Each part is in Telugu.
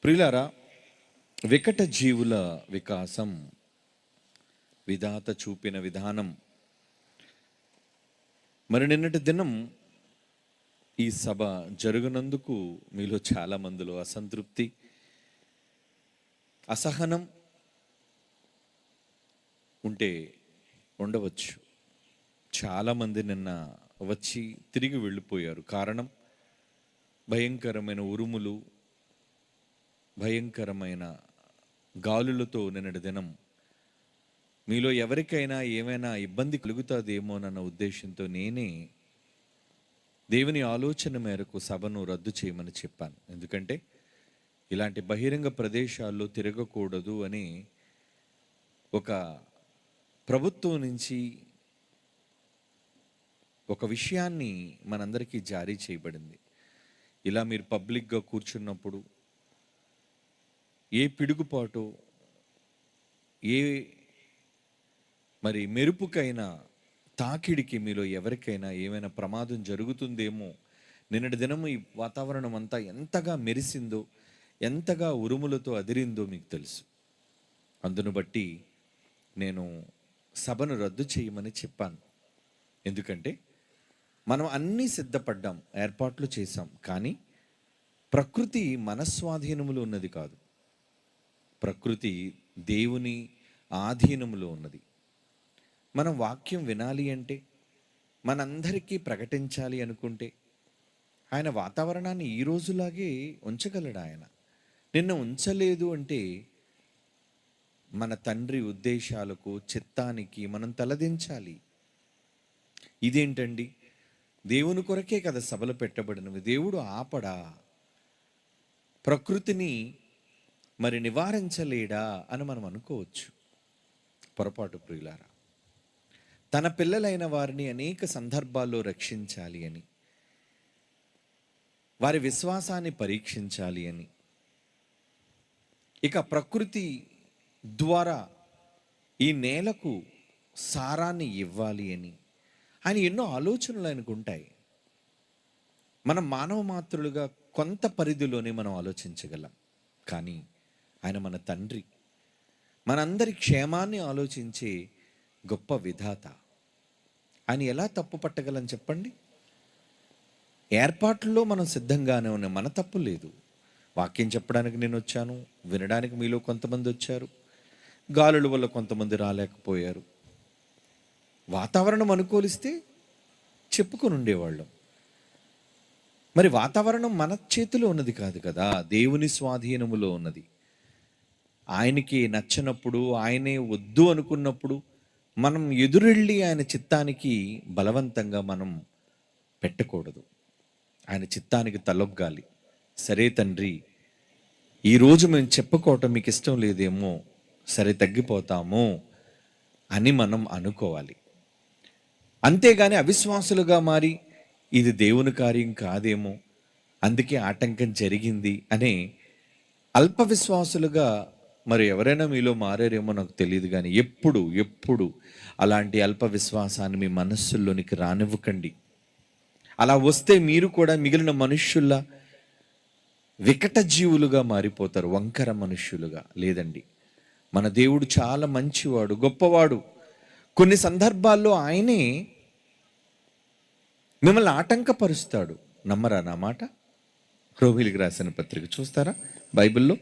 ప్రియులారా, వికట జీవుల వికాసం, విధాత చూపిన విధానం. మరి నిన్నటి దినం ఈ సభ జరుగునందుకు మీలో చాలా మందిలో అసంతృప్తి, అసహనం ఉంటే ఉండవచ్చు. చాలామంది నిన్న వచ్చి తిరిగి వెళ్ళిపోయారు. కారణం భయంకరమైన ఉరుములు, భయంకరమైన గాలులతో నిన్నటి దినం మీలో ఎవరికైనా ఏమైనా ఇబ్బంది కలుగుతుందేమోనన్న ఉద్దేశంతో నేనే దేవుని ఆలోచన మేరకు సభను రద్దు చేయమని చెప్పాను. ఎందుకంటే ఇలాంటి బహిరంగ ప్రదేశాల్లో తిరగకూడదు అని ఒక ప్రభుత్వం నుంచి ఒక విషయాన్ని మనందరికీ జారీ చేయబడింది. ఇలా మీరు పబ్లిక్గా కూర్చున్నప్పుడు ఏ పిడుగుపాటు, ఏ మరి మెరుపుకైనా, తాకిడికి మీలో ఎవరికైనా ఏమైనా ప్రమాదం జరుగుతుందేమో. నిన్నటి దినం ఈ వాతావరణం అంతా ఎంతగా మెరిసిందో, ఎంతగా ఉరుములతో అదిరిందో మీకు తెలుసు. అందును బట్టి నేను సభను రద్దు చేయమని చెప్పాను. ఎందుకంటే మనం అన్నీ సిద్ధపడ్డాం, ఏర్పాట్లు చేశాం, కానీ ప్రకృతి మన స్వాధీనములో ఉన్నది కాదు. ప్రకృతి దేవుని ఆధీనములో ఉన్నది. మనం వాక్యం వినాలి అంటే, మనందరికీ ప్రకటించాలి అనుకుంటే ఆయన వాతావరణాన్ని ఈ రోజులాగే ఉంచగలడు. ఆయన నిన్న ఉంచలేదు అంటే మన తండ్రి ఉద్దేశాలకు, చిత్తానికి మనం తలదించాలి. ఇదేంటండి, దేవుని కొరకే కదా సభలు పెట్టబడినవి. దేవుడు ఆపడా? ప్రకృతిని మరి నివారించలేడా అని మనం అనుకోవచ్చు. పొరపాటు ప్రియులారా. తన పిల్లలైన వారిని అనేక సందర్భాల్లో రక్షించాలి అని, వారి విశ్వాసాన్ని పరీక్షించాలి అని, ఇక ప్రకృతి ద్వారా ఈ నేలకు సారాన్ని ఇవ్వాలి అని ఆయన ఎన్నో ఆలోచనలు ఆయనకు ఉంటాయి. మనం మానవ మాత్రులుగా కొంత పరిధిలోనే మనం ఆలోచించగలం. కానీ ఆయన మన తండ్రి, మనందరి క్షేమాన్ని ఆలోచించే గొప్ప విధాత. ఆయన ఎలా తప్పు పట్టగలం చెప్పండి? ఏర్పాట్లలో మనం సిద్ధంగానే ఉన్నాం, మన తప్పు లేదు. వాక్యం చెప్పడానికి నేను వచ్చాను, వినడానికి మీలో కొంతమంది వచ్చారు, గాలుల వల్ల కొంతమంది రాలేకపోయారు. వాతావరణం అనుకూలిస్తే చెప్పుకొని ఉండేవాళ్ళం. మరి వాతావరణం మన చేతిలో ఉన్నది కాదు కదా, దేవుని స్వాధీనములో ఉన్నది. ఆయనకి నచ్చినప్పుడు, ఆయనే వద్దు అనుకున్నప్పుడు మనం ఎదురెళ్ళి ఆయన చిత్తానికి బలవంతంగా మనం పెట్టకూడదు. ఆయన చిత్తానికి తలొగ్గాలి. సరే తండ్రి, ఈరోజు మేము చెప్పుకోవటం మీకు ఇష్టం లేదేమో, సరే తగ్గిపోతాము అని మనం అనుకోవాలి. అంతేగాని అవిశ్వాసులుగా మారి ఇది దేవుని కార్యం కాదేమో, అందుకే ఆటంకం జరిగింది అనే అల్ప విశ్వాసులుగా మరి ఎవరైనా మీలో మారారేమో నాకు తెలియదు. కానీ ఎప్పుడు అలాంటి అల్ప విశ్వాసాన్ని మీ మనస్సుల్లోనికి రానివ్వకండి. అలా వస్తే మీరు కూడా మిగిలిన మనుష్యుల్లా వికట జీవులుగా మారిపోతారు, వంకర మనుష్యులుగా. లేదండి, మన దేవుడు చాలా మంచివాడు, గొప్పవాడు. కొన్ని సందర్భాల్లో ఆయనే మిమ్మల్ని ఆటంకపరుస్తాడు. నమ్మరా నా మాట? రోమీలకు రాసిన పత్రిక చూస్తారా బైబిల్లో?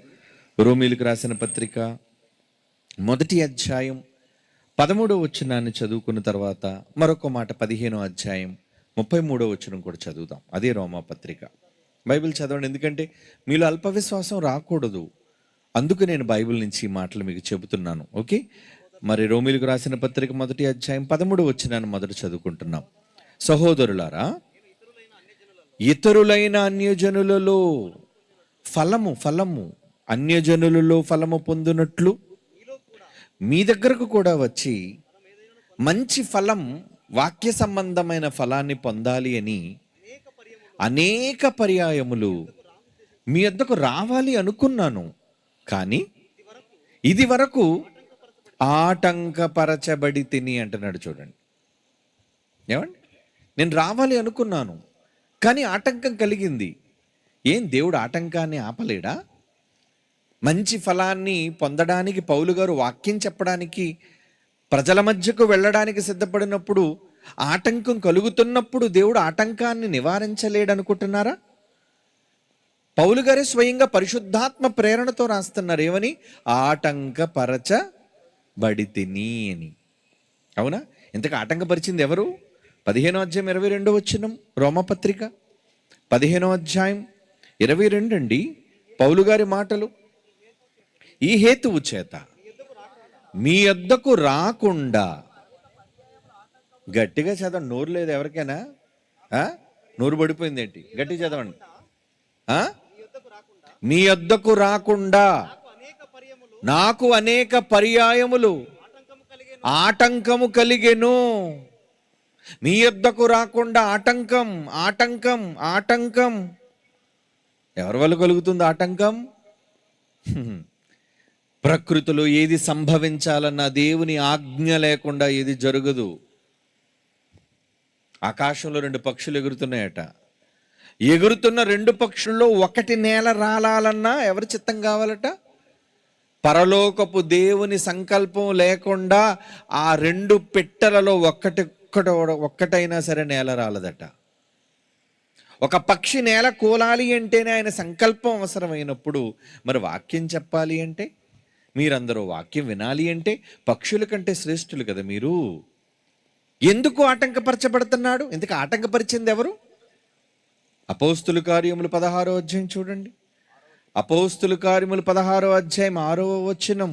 రోమీలకు రాసిన పత్రిక 1వ అధ్యాయం 13వ వచనాన్ని చదువుకున్న తర్వాత మరొక మాట 15వ అధ్యాయం 33వ వచనం కూడా చదువుదాం. అదే రోమా పత్రిక. బైబిల్ చదవండి, ఎందుకంటే మీలో అల్ప విశ్వాసం రాకూడదు. అందుకు నేను బైబిల్ నుంచి ఈ మాటలు మీకు చెబుతున్నాను. ఓకే, మరి రోమీలకు రాసిన పత్రిక 1వ అధ్యాయం 13వ వచనాన్ని మొదట చదువుకుంటున్నాం. సహోదరులారా, ఇతరులైన అన్యజనులలో ఫలము అన్యజనులలో ఫలము పొందునట్లు మీ దగ్గరకు కూడా వచ్చి మంచి ఫలం, వాక్య సంబంధమైన ఫలాన్ని పొందాలి అని అనేక పర్యాయములు మీ వద్దకు రావాలి అనుకున్నాను. కానీ ఇది వరకు ఆటంకపరచబడి తిని అంటున్నాడు. చూడండి, ఏమండి, నేను రావాలి అనుకున్నాను కానీ ఆటంకం కలిగింది. ఏం దేవుడు ఆటంకాన్ని ఆపలేడా? మంచి ఫలాన్ని పొందడానికి పౌలు గారు వాక్యం చెప్పడానికి ప్రజల మధ్యకు వెళ్ళడానికి సిద్ధపడినప్పుడు ఆటంకం కలుగుతున్నప్పుడు దేవుడు ఆటంకాన్ని నివారించలేడనుకుంటున్నారా? పౌలు గారే స్వయంగా పరిశుద్ధాత్మ ప్రేరణతో రాస్తున్నారు. ఏమని? ఆటంకపరచబడితిని అని. అవునా? ఇంతకు ఆటంకపరిచింది ఎవరు? 15వ అధ్యాయం 22వ వచనం, రోమపత్రిక 15వ అధ్యాయం 22 అండి. పౌలు గారి మాటలు. ఈ హేతువు చేత మీ యొద్దకు రాకుండా, గట్టిగా చదవండి, నోరు లేదు ఎవరికైనా? నోరు పడిపోయింది ఏంటి? గట్టిగా చదవండి. మీ యొద్దకు రాకుండా నాకు అనేక పర్యాయములు ఆటంకము కలిగెను. మీ యొద్దకు రాకుండా ఆటంకం, ఆటంకం, ఆటంకం. ఎవరి వల్ల కలుగుతుంది ఆటంకం? ప్రకృతిలో ఏది సంభవించాలన్నా దేవుని ఆజ్ఞ లేకుండా ఏది జరగదు. ఆకాశంలో 2 పక్షులు ఎగురుతున్నాయట. ఎగురుతున్న 2 పక్షుల్లో ఒకటి నేల రాలాలన్నా ఎవరి చిత్తం కావాలట? పరలోకపు దేవుని సంకల్పం లేకుండా ఆ 2 పెట్టెలలో ఒక్కటైనా సరే నేల రాలదట. ఒక పక్షి నేల కూలాలి అంటేనే ఆయన సంకల్పం అవసరమైనప్పుడు, మరి వాక్యం చెప్పాలి అంటే, మీరందరూ వాక్యం వినాలి అంటే పక్షుల కంటే శ్రేష్ఠులు కదా మీరు. ఎందుకు ఆటంకపరచబడుతున్నాడు? ఎందుకు ఆటంకపరిచింది ఎవరు? అపోస్తుల కార్యములు 16వ అధ్యాయం చూడండి. అపోస్తుల కార్యములు 16వ అధ్యాయం 6వ వచనం.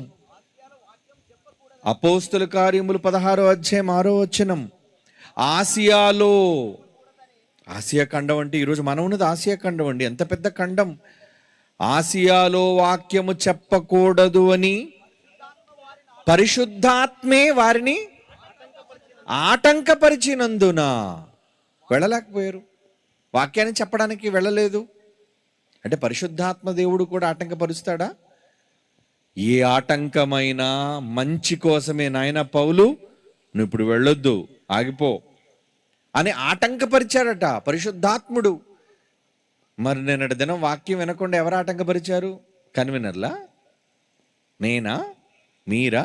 అపోస్తుల కార్యములు 16వ అధ్యాయం 6వ వచనం. ఆసియాలో, ఆసియా ఖండం అంటే ఈరోజు మనం ఉన్నది ఆసియా ఖండం అండి. ఎంత పెద్ద ఖండం! ఆసియాలో వాక్యము చెప్పకూడదు అని పరిశుద్ధాత్మే వారిని ఆటంకపరిచినందున వెళ్ళలేకపోయారు. వాక్యాన్ని చెప్పడానికి వెళ్ళలేదు అంటే పరిశుద్ధాత్మ దేవుడు కూడా ఆటంకపరుస్తాడా? ఏ ఆటంకమైనా మంచి కోసమే. నాయన పౌలు, నువ్వు ఇప్పుడు వెళ్ళొద్దు, ఆగిపో అని ఆటంకపరిచాడట పరిశుద్ధాత్ముడు. మరి నిన్నటి దినం వాక్యం వినకుండా ఎవరు ఆటంకపరిచారు? కన్వీనర్లా? నేనా? మీరా?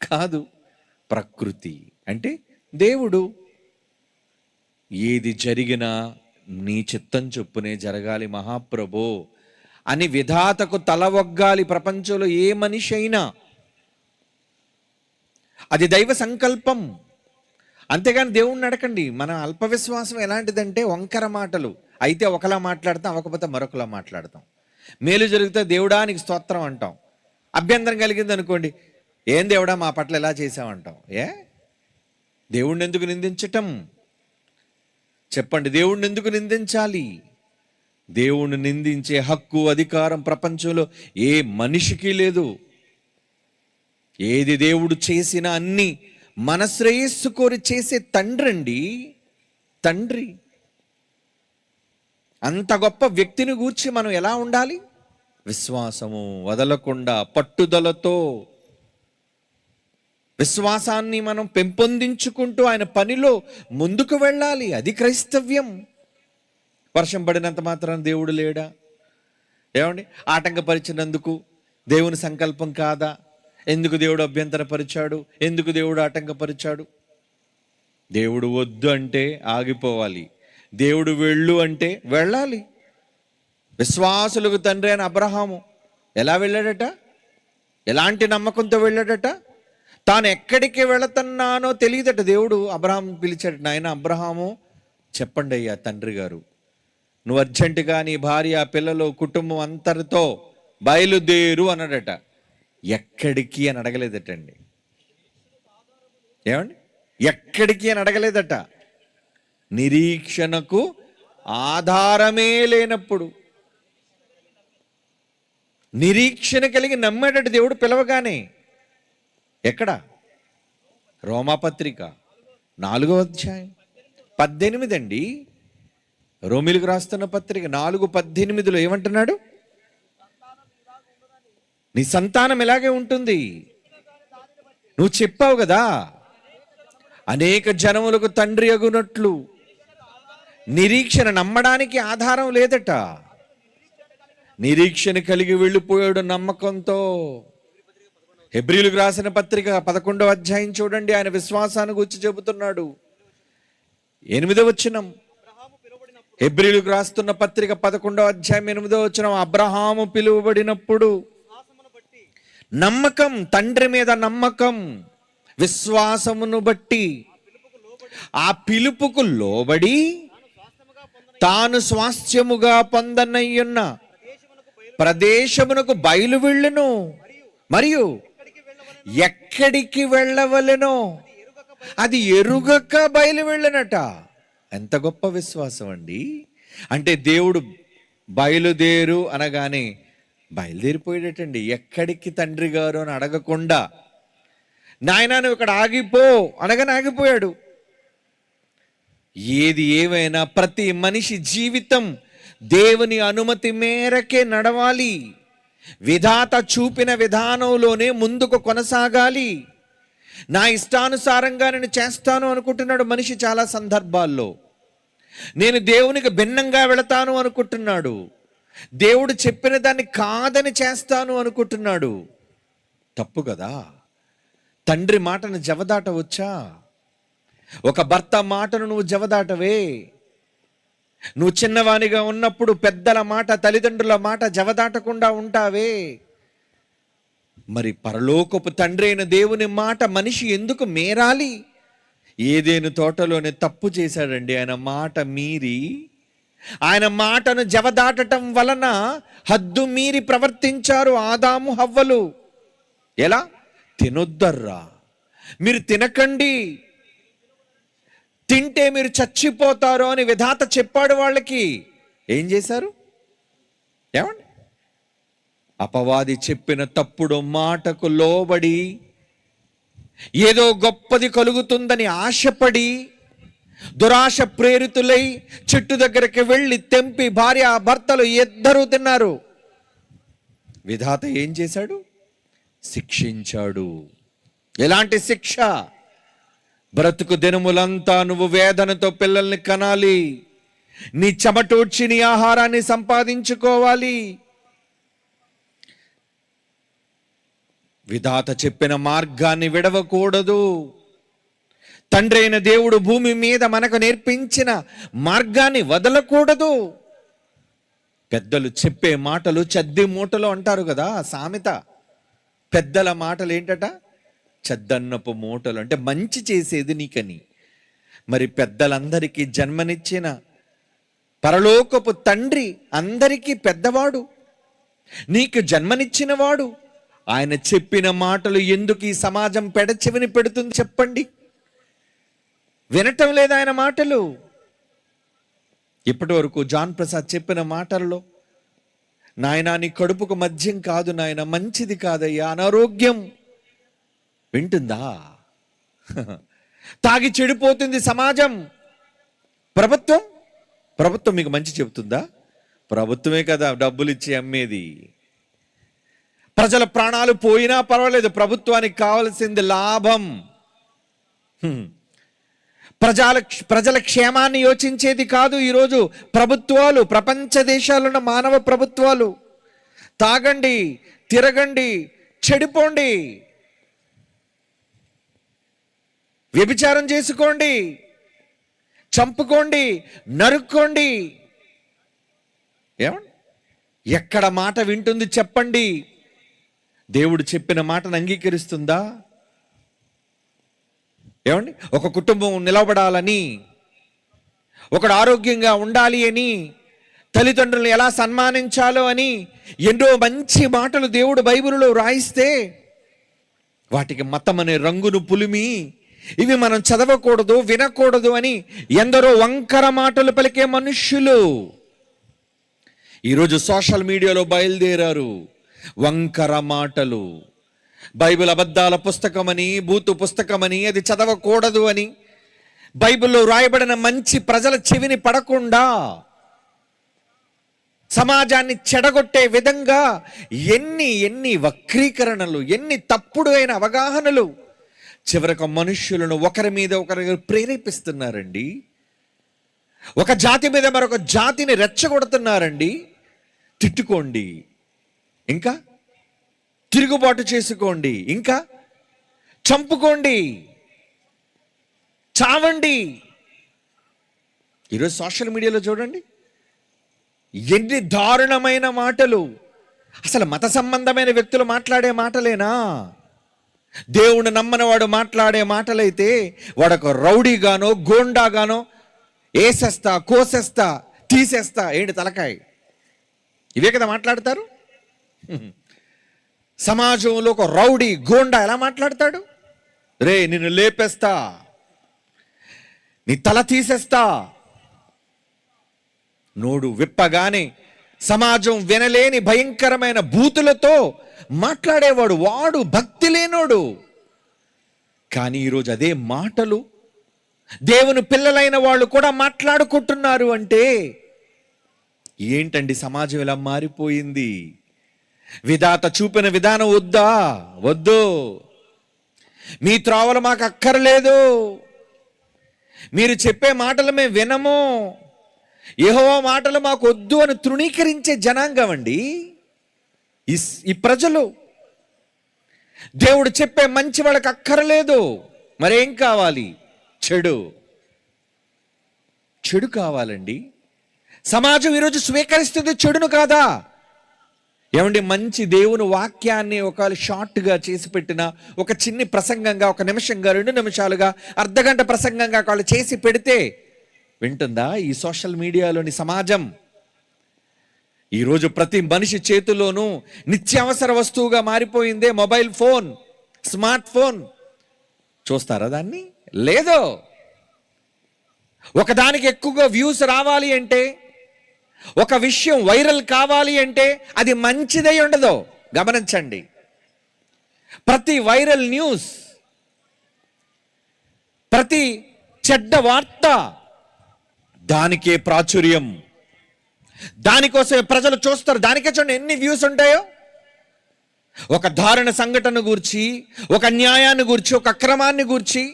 కాదు, ప్రకృతి. అంటే దేవుడు. ఏది జరిగినా నీ చిత్తం చొప్పునే జరగాలి మహాప్రభో అని విధాతకు తల ఒగ్గాలి. ప్రపంచంలో ఏ మనిషి అయినా అది దైవ సంకల్పం. అంతేగాని దేవుణ్ణి అడకండి. మన అల్ప విశ్వాసం ఎలాంటిదంటే వంకర మాటలు. అయితే ఒకలా మాట్లాడతాం, అవ్వకపోతే మరొకలా మాట్లాడతాం. మేలు జరిగితే దేవుడానికి స్తోత్రం అంటాం. అభ్యంతరం కలిగింది అనుకోండి, ఏం దేవుడా మా పట్ల ఎలా చేసామంటాం. దేవుణ్ణి ఎందుకు నిందించటం? చెప్పండి, దేవుణ్ణి ఎందుకు నిందించాలి? దేవుణ్ణి నిందించే హక్కు, అధికారం ప్రపంచంలో ఏ మనిషికి లేదు. ఏది దేవుడు చేసినా అన్ని మన శ్రేయస్సు కోరి చేసే తండ్రి అండి, తండ్రి. అంత గొప్ప వ్యక్తిని గూర్చి మనం ఎలా ఉండాలి? విశ్వాసము వదలకుండా పట్టుదలతో విశ్వాసాన్ని మనం పెంపొందించుకుంటూ ఆయన పనిలో ముందుకు వెళ్ళాలి. అది క్రైస్తవ్యం. వర్షం పడినంత మాత్రాన దేవుడు లేడా? ఏమండి, ఆటంకపరిచినందుకు దేవుని సంకల్పం కాదా? ఎందుకు దేవుడు అభ్యంతరపరిచాడు? ఎందుకు దేవుడు ఆటంకపరిచాడు? దేవుడు వద్దు అంటే ఆగిపోవాలి, దేవుడు వెళ్ళు అంటే వెళ్ళాలి. విశ్వాసులకు తండ్రి అయిన అబ్రహాము ఎలా వెళ్ళాడట? ఎలాంటి నమ్మకంతో వెళ్ళాడట? తాను ఎక్కడికి వెళుతున్నానో తెలియదట. దేవుడు అబ్రహాం పిలిచాడు, నాయన అబ్రహాము చెప్పండి అయ్యా తండ్రి గారు, నువ్వు అర్జెంటుగా నీ భార్య, పిల్లలు, కుటుంబం అంతటితో బయలుదేరు అన్నాడట. ఎక్కడికి అని అడగలేదటండి. ఏమండి, ఎక్కడికి అని అడగలేదట. నిరీక్షణకు ఆధారమే లేనప్పుడు నిరీక్షణ కలిగి నమ్మాడట దేవుడు పిలవగానే. ఎక్కడ? రోమాపత్రిక 4వ అధ్యాయం 18 అండి. రోమిలకు రాస్తున్న పత్రిక 4:18 ఏమంటున్నాడు? నీ సంతానం ఇలాగే ఉంటుంది. నువ్వు చెప్పావు కదా, అనేక జనములకు తండ్రి అగునట్లు. నిరీక్షణ, నమ్మడానికి ఆధారం లేదట. నిరీక్షణ కలిగి వెళ్ళిపోయాడు నమ్మకంతో. హెబ్రీయులకు రాసిన పత్రిక 11వ అధ్యాయం చూడండి, ఆయన విశ్వాసాన్ని గురించి చెబుతున్నాడు. 8వ వచనం, హెబ్రీయులకు రాస్తున్న పత్రిక 11వ అధ్యాయం 8వ వచనం, అబ్రహాము పిలువబడినప్పుడు నమ్మకం, తండ్రి మీద నమ్మకం, విశ్వాసమును బట్టి ఆ పిలుపుకు లోబడి తాను స్వాస్థ్యముగా పొందనయ్యున్న ప్రదేశమునకు బయలు వెళ్ళును, మరియు ఎక్కడికి వెళ్ళవలెనో అది ఎరుగక బయలు వెళ్ళనట. ఎంత గొప్ప విశ్వాసం అండి! అంటే దేవుడు బయలుదేరు అనగానే బయలుదేరిపోయేటండి. ఎక్కడికి తండ్రి గారు అని అడగకుండా, నాయనా నువ్వు ఇక్కడ ఆగిపో అనగానే ఆగిపోయాడు. ఏది ఏమైనా ప్రతి మనిషి జీవితం దేవుని అనుమతి మేరకే నడవాలి. విధాత చూపిన విధానంలోనే ముందుకు కొనసాగాలి. నా ఇష్టానుసారంగా నేను చేస్తాను అనుకుంటున్నాడు మనిషి చాలా సందర్భాల్లో. నేను దేవునికి భిన్నంగా వెళతాను అనుకుంటున్నాడు. దేవుడు చెప్పిన దాన్ని కాదని చేస్తాను అనుకుంటున్నాడు. తప్పు కదా. తండ్రి మాటను జవదాటవచ్చా? ఒక భర్త మాటను నువ్వు జవదాటవే. నువ్వు చిన్నవానిగా ఉన్నప్పుడు పెద్దల మాట, తల్లిదండ్రుల మాట జవదాటకుండా ఉంటావే. మరి పరలోకపు తండ్రి అయిన దేవుని మాట మనిషి ఎందుకు మేరాలి? ఏదేను తోటలోనే తప్పు చేశాడండి. ఆయన మాట మీరి, ఆయన మాటను జవదాటటం వలన హద్దు మీరి ప్రవర్తించారు ఆదాము హవ్వలు. ఎలా? తినొద్దర్రా, మీరు తినకండి, తింటే మీరు చచ్చిపోతారు అని విధాత చెప్పాడు వాళ్ళకి. ఏం చేశారు? ఏమండి? అపవాది చెప్పిన తప్పుడు మాటకు లోబడి ఏదో గొప్పది కలుగుతుందని ఆశపడి దురాశ ప్రేరితులై చెట్టు దగ్గరికి వెళ్ళి తెంపి భార్య భర్తలు ఇద్దరూ తిన్నారు. విధాత ఏం చేశాడు? శిక్షించాడు. ఎలాంటి శిక్ష? బ్రతుకు దినములంతా నువ్వు వేదనతో పిల్లల్ని కనాలి, నీ చెమటోడ్చి నీ ఆహారాన్ని సంపాదించుకోవాలి. విధాత చెప్పిన మార్గాన్ని విడవకూడదు. తండ్రి అయిన దేవుడు భూమి మీద మనకు నేర్పించిన మార్గాన్ని వదలకూడదు. పెద్దలు చెప్పే మాటలు చద్ది మూటలు అంటారు కదా సామెత. పెద్దల మాటలు ఏంటట? చద్దన్నపు మూటలు. అంటే మంచి చేసేది నీకని. మరి పెద్దలందరికీ జన్మనిచ్చిన పరలోకపు తండ్రి అందరికీ పెద్దవాడు, నీకు జన్మనిచ్చిన వాడు. ఆయన చెప్పిన మాటలు ఎందుకు ఈ సమాజం పెడచెవిని పెడుతుంది చెప్పండి? వినటం లేదు ఆయన మాటలు. ఇప్పటి వరకు జాన్ ప్రసాద్ చెప్పిన మాటల్లో, నాయనా నీ కడుపుకు మద్యం కాదు నాయన, మంచిది కాదయ్యా, అనారోగ్యం. వింటుందా? తాగి చెడిపోతుంది సమాజం. ప్రభుత్వం మీకు మంచి చెబుతుందా? ప్రభుత్వమే కదా డబ్బులు ఇచ్చి అమ్మేది. ప్రజల ప్రాణాలు పోయినా పర్వాలేదు, ప్రభుత్వానికి కావాల్సింది లాభం. ప్రజల క్షేమాన్ని యోచించేది కాదు ఈరోజు ప్రభుత్వాలు. ప్రపంచ దేశాలున్న మానవ ప్రభుత్వాలు. తాగండి, తిరగండి, చెడిపోండి, వ్యభిచారం చేసుకోండి, చంపుకోండి, నరుక్కోండి. ఏమండి? ఎక్కడ మాట వింటుంది చెప్పండి? దేవుడు చెప్పిన మాటను అంగీకరిస్తుందా? ఏమండి? ఒక కుటుంబం నిలబడాలని, ఒకడు ఆరోగ్యంగా ఉండాలి అని, తల్లిదండ్రులను ఎలా సన్మానించాలో అని ఎన్నో మంచి మాటలు దేవుడు బైబిలులో రాయిస్తే వాటికి మతం అనే రంగును పులిమి ఇవి మనం చదవకూడదు, వినకూడదు అని ఎందరో వంకర మాటలు పలికే మనుష్యులు ఈరోజు సోషల్ మీడియాలో బయలుదేరారు. వంకర మాటలు, బైబిల్ అబద్ధాల పుస్తకమని, బూతు పుస్తకమని, అది చదవకూడదు అని, బైబిల్లో రాయబడిన మంచి ప్రజల చెవిని పడకుండా సమాజాన్ని చెడగొట్టే విధంగా ఎన్ని వక్రీకరణలు, ఎన్ని తప్పుడు అయిన అవగాహనలు చివరకు మనుష్యులను ఒకరి మీద ఒకరు ప్రేరేపిస్తున్నారండి. ఒక జాతి మీద మరొక జాతిని రెచ్చగొడుతున్నారండి. తిట్టుకోండి, ఇంకా తిరుగుబాటు చేసుకోండి, ఇంకా చంపుకోండి, చావండి. ఈరోజు సోషల్ మీడియాలో చూడండి ఎన్ని దారుణమైన మాటలు. అసలు మత సంబంధమైన వ్యక్తులు మాట్లాడే మాటలేనా? దేవుని నమ్మనవాడు మాట్లాడే మాటలైతే వాడొక రౌడీగానో గోండాగానో ఏసేస్తా, కోసేస్తా, తీసేస్తా, ఏంటి తలకాయ, ఇవే కదా మాట్లాడతారు. సమాజంలో ఒక రౌడీ గోండా ఎలా మాట్లాడతాడు? రే నిన్ను లేపేస్తా, నీ తల తీసేస్తా. నోడు విప్పగానే సమాజం వినలేని భయంకరమైన బూతులతో మాట్లాడేవాడు, వాడు భక్తి లేనోడు. కానీ ఈరోజు అదే మాటలు దేవుని పిల్లలైన వాళ్ళు కూడా మాట్లాడుకుంటున్నారు అంటే ఏంటండి సమాజం ఇలా మారిపోయింది? విధాత చూపిన విధానం వద్దా? వద్దు. మీ త్రోవలు మాకు అక్కర్లేదు, మీరు చెప్పే మాటలు మేము వినము, యెహోవా మాటలు మాకు వద్దు అని తృణీకరించే జనాంగం అండి ఈ ప్రజలు. దేవుడు చెప్పే మంచి వాళ్ళకి అక్కర్లేదు, మరేం కావాలి? చెడు కావాలండి. సమాజం ఈరోజు స్వీకరిస్తుంది చెడును కాదా? ఏమండి, మంచి దేవుని వాక్యాన్ని ఒకవేళ షార్ట్గా చేసి పెట్టిన ఒక చిన్ని ప్రసంగంగా, 1 నిమిషంగా, 2 నిమిషాలుగా, అర్ధగంట ప్రసంగంగా వాళ్ళు చేసి పెడితే వింటుందా ఈ సోషల్ మీడియాలోని సమాజం? ఈరోజు ప్రతి మనిషి చేతిలోనూ నిత్యావసర వస్తువుగా మారిపోయిందే మొబైల్ ఫోన్, స్మార్ట్ ఫోన్. చూస్తారా దాన్ని? లేదో. ఒకదానికి ఎక్కువగా వ్యూస్ రావాలి అంటే, ఒక విషయం వైరల్ కావాలి అంటే అది మంచిదై ఉండదు. గమనించండి, ప్రతి వైరల్ న్యూస్, ప్రతి చెడ్డ వార్త దానికే ప్రాచుర్యం, దానికోసమే ప్రజలు చూస్తారు. దానికే చూడండి ఎన్ని వ్యూస్ ఉంటాయో. ఒక దారుణ సంఘటన గూర్చి, ఒక న్యాయాన్ని గూర్చి, ఒక అక్రమాన్ని గూర్చి,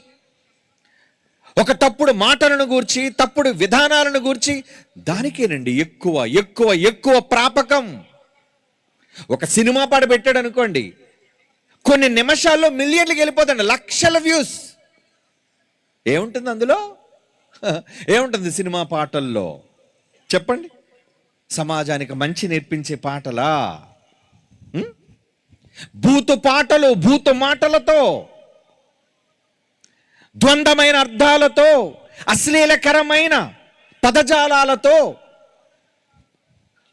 ఒక తప్పుడు మాటలను గూర్చి, తప్పుడు విధానాలను గూర్చి దానికేనండి ఎక్కువ ఎక్కువ ఎక్కువ ప్రాపకం. ఒక సినిమా పాట పెట్టాడు అనుకోండి, కొన్ని నిమిషాల్లో మిలియన్లకు వెళ్ళిపోతాడు, లక్షల వ్యూస్. ఏముంటుంది అందులో? ఏముంటుంది సినిమా పాటల్లో? చెప్పండి. సమాజానికి మంచి నేర్పించే పాటలా? భూతు పాటలు, భూతు మాటలతో, ద్వంద్వమైన అర్థాలతో, అశ్లీలకరమైన పదజాలాలతో,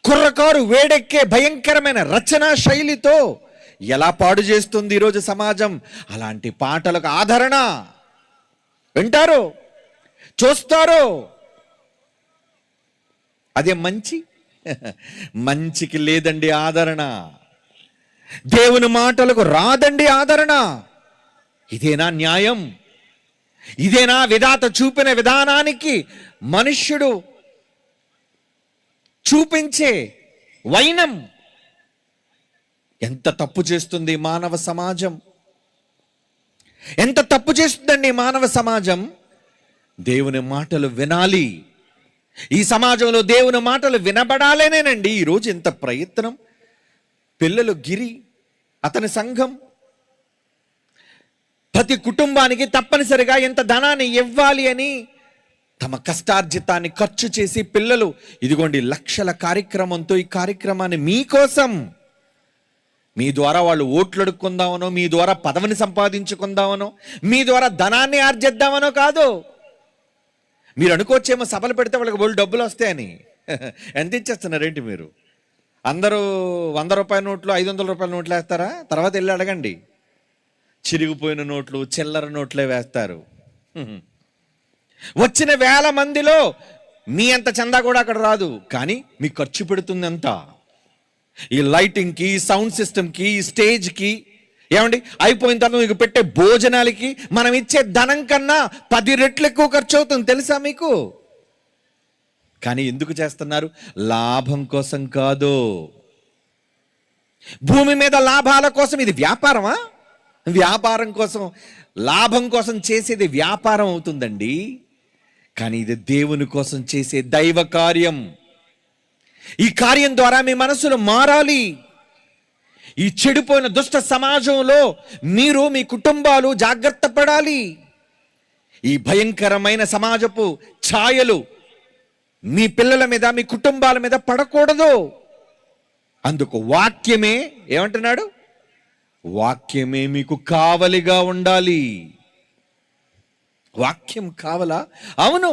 కుర్రకారు వేడెక్కే భయంకరమైన రచనా శైలితో ఎలా పాడు చేస్తుంది ఈరోజు సమాజం. అలాంటి పాటలకు ఆదరణ, వింటారు, చూస్తారు. అదే మంచి? మంచికి లేదండి ఆదరణ. దేవుని మాటలకు రాదండి ఆదరణ. ఇదేనా న్యాయం? ఇదేనా విధాత చూపిన విధానానికి మనుష్యుడు చూపించే వైనం? ఎంత తప్పు చేస్తుంది మానవ సమాజం, ఎంత తప్పు చేస్తుందండి మానవ సమాజం. దేవుని మాటలు వినాలి, ఈ సమాజంలో దేవుని మాటలు వినబడాలేనేనండి ఈరోజు ఇంత ప్రయత్నం. పిల్లలు గిరి, అతని సంఘం ప్రతి కుటుంబానికి తప్పనిసరిగా ఎంత ధనాన్ని ఇవ్వాలి అని తమ కష్టార్జితాన్ని ఖర్చు చేసి పిల్లలు ఇదిగోండి లక్షల కార్యక్రమంతో ఈ కార్యక్రమాన్ని మీకోసం, మీ ద్వారా వాళ్ళు ఓట్లు అడుక్కుందామనో, మీ ద్వారా పదవిని సంపాదించుకుందామనో, మీ ద్వారా ధనాన్ని ఆర్జిద్దామనో కాదు. మీరు అనుకోవచ్చేమో సభలు పెడితే వాళ్ళకి బోళ్ళు డబ్బులు వస్తాయని. ఎంత ఇచ్చేస్తున్నారేంటి మీరు? అందరూ 100 రూపాయల నోట్లు, 500 రూపాయల నోట్లు వేస్తారా? తర్వాత వెళ్ళి అడగండి, చిరిగిపోయిన నోట్లు, చిల్లర నోట్లే వేస్తారు. వచ్చిన 1000 మందిలో మీ అంత చందా కూడా అక్కడ రాదు. కానీ మీకు ఖర్చు పెడుతుంది అంత. ఈ లైటింగ్కి, సౌండ్ సిస్టమ్కి, స్టేజ్కి, ఏమండి అయిపోయిన తర్వాత మీకు పెట్టే భోజనాలకి మనం ఇచ్చే ధనం కన్నా 10 రెట్లు ఎక్కువ ఖర్చు అవుతుంది, తెలుసా మీకు? కానీ ఎందుకు చేస్తున్నారు? లాభం కోసం కాదు. భూమి మీద లాభాల కోసం. ఇది వ్యాపారమా? వ్యాపారం కోసం, లాభం కోసం చేసేది వ్యాపారం అవుతుందండి. కానీ ఇది దేవుని కోసం చేసే దైవ కార్యం. ఈ కార్యం ద్వారా మీ మనసులు మారాలి. ఈ చెడిపోయిన దుష్ట సమాజంలో మీరు మీ కుటుంబాలు జాగ్రత్త పడాలి. ఈ భయంకరమైన సమాజపు ఛాయలు మీ పిల్లల మీద, మీ కుటుంబాల మీద పడకూడదు. అందుకు వాక్యమే ఏమంటున్నాడు? వాక్యమే మీకు కావలిగా ఉండాలి. వాక్యం కావలా? అవును.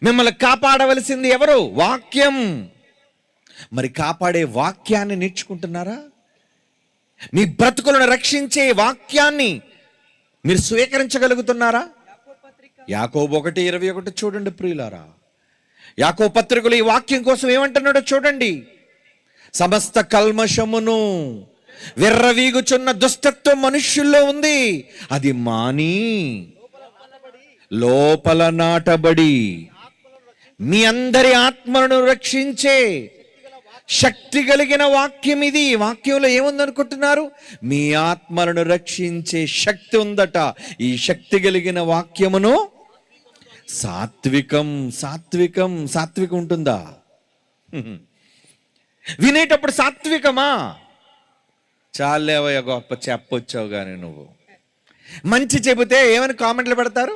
మిమ్మల్ని కాపాడవలసింది ఎవరు? వాక్యం. మరి కాపాడే వాక్యాన్ని నేర్చుకుంటున్నారా? మీ బ్రతుకులను రక్షించే వాక్యాన్ని మీరు స్వీకరించగలుగుతున్నారా? యాకోబు 1:21 చూడండి ప్రియులారా. యాకోబు పత్రికలో ఈ వాక్యం కోసం ఏమంటున్నాడో చూడండి. సమస్త కల్మషమును, విర్రవీగుచున్న దుష్టత్వం మనుష్యుల్లో ఉంది, అది మాని లోపల నాటబడి మీ అందరి ఆత్మలను రక్షించే శక్తి కలిగిన వాక్యం ఇది. వాక్యంలో ఏముందనుకుంటున్నారు? మీ ఆత్మలను రక్షించే శక్తి ఉందట. ఈ శక్తి కలిగిన వాక్యమును సాత్వికం ఉంటుందా? వినేటప్పుడు సాత్వికమా? చాలేవయ్య గొప్ప చెప్పొచ్చావు కానీ నువ్వు. మంచి చెబితే ఏమని కామెంట్లు పెడతారు?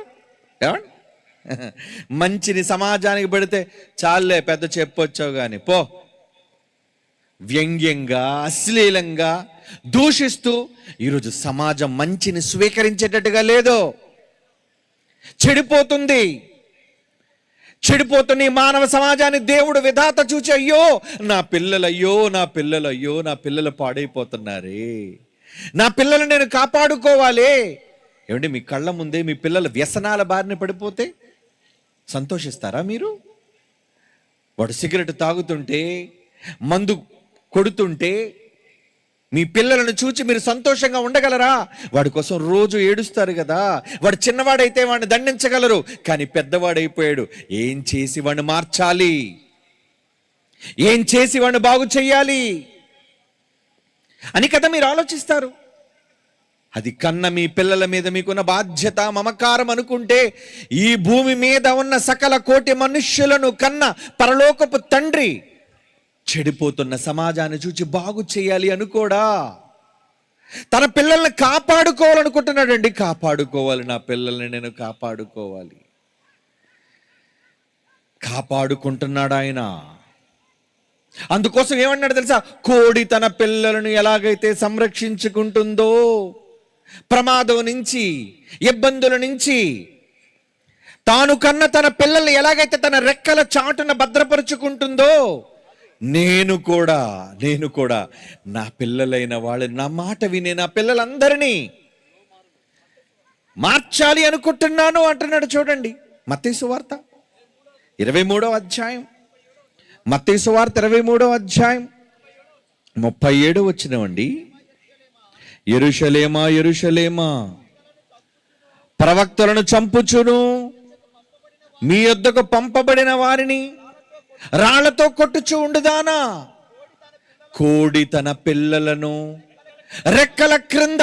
ఏమండి, మంచిని సమాజానికి పెడితే చాలే పెద్ద చెప్పొచ్చావు కానీ పో. వ్యంగ్యంగా, అశ్లీలంగా దూషిస్తూ ఈరోజు సమాజం మంచిని స్వీకరించేటట్టుగా లేదు. చెడిపోతున్న ఈ మానవ సమాజాన్ని దేవుడు విధాత చూచి అయ్యో నా పిల్లలు పాడైపోతున్నారే, నా పిల్లలు నేను కాపాడుకోవాలి. ఏమంటే మీ కళ్ళ ముందే మీ పిల్లలు వ్యసనాల బారిన పడిపోతే సంతోషిస్తారా మీరు? వాడు సిగరెట్ తాగుతుంటే, మందు కొడుతుంటే మీ పిల్లలను చూచి మీరు సంతోషంగా ఉండగలరా? వాడి కోసం రోజు ఏడుస్తారు కదా. వాడు చిన్నవాడైతే వాడిని దండించగలరు, కానీ పెద్దవాడైపోయాడు. ఏం చేసి వాడిని మార్చాలి? ఏం చేసి వాడిని బాగు చెయ్యాలి అని కదా మీరు ఆలోచిస్తారు. అది కన్న మీ పిల్లల మీద మీకున్న బాధ్యత, మమకారం అనుకుంటే ఈ భూమి మీద ఉన్న సకల కోటి మనుష్యులను కన్న పరలోకపు తండ్రి చెడిపోతున్న సమాజాన్ని చూచి బాగు చేయాలి అనుకోడా? తన పిల్లల్ని కాపాడుకోవాలనుకుంటున్నాడండి. కాపాడుకోవాలి, నా పిల్లల్ని నేను కాపాడుకోవాలి. కాపాడుకుంటున్నాడు ఆయన. అందుకోసం ఏమన్నాడు తెలుసా? కోడి తన పిల్లలను ఎలాగైతే సంరక్షించుకుంటుందో, ప్రమాదం నుంచి, ఇబ్బందుల నుంచి తాను కన్న తన పిల్లల్ని ఎలాగైతే తన రెక్కల చాటున భద్రపరుచుకుంటుందో, నేను కూడా నా పిల్లలైన వాళ్ళు నా మాట వినే నా పిల్లలందరినీ మార్చాలి అనుకుంటున్నాను అంటున్నాడు. చూడండి మత్తయి సువార్త 23వ అధ్యాయం, మత్తయి సువార్త 23వ అధ్యాయం 37 వచ్చినవండి. యెరూషలేమా యెరూషలేమా, ప్రవక్తలను చంపుచును మీ యొద్దకు పంపబడిన వారిని రాళ్లతో కొట్టుచు ఉండుదానా? కోడి తన పిల్లలను రెక్కల క్రింద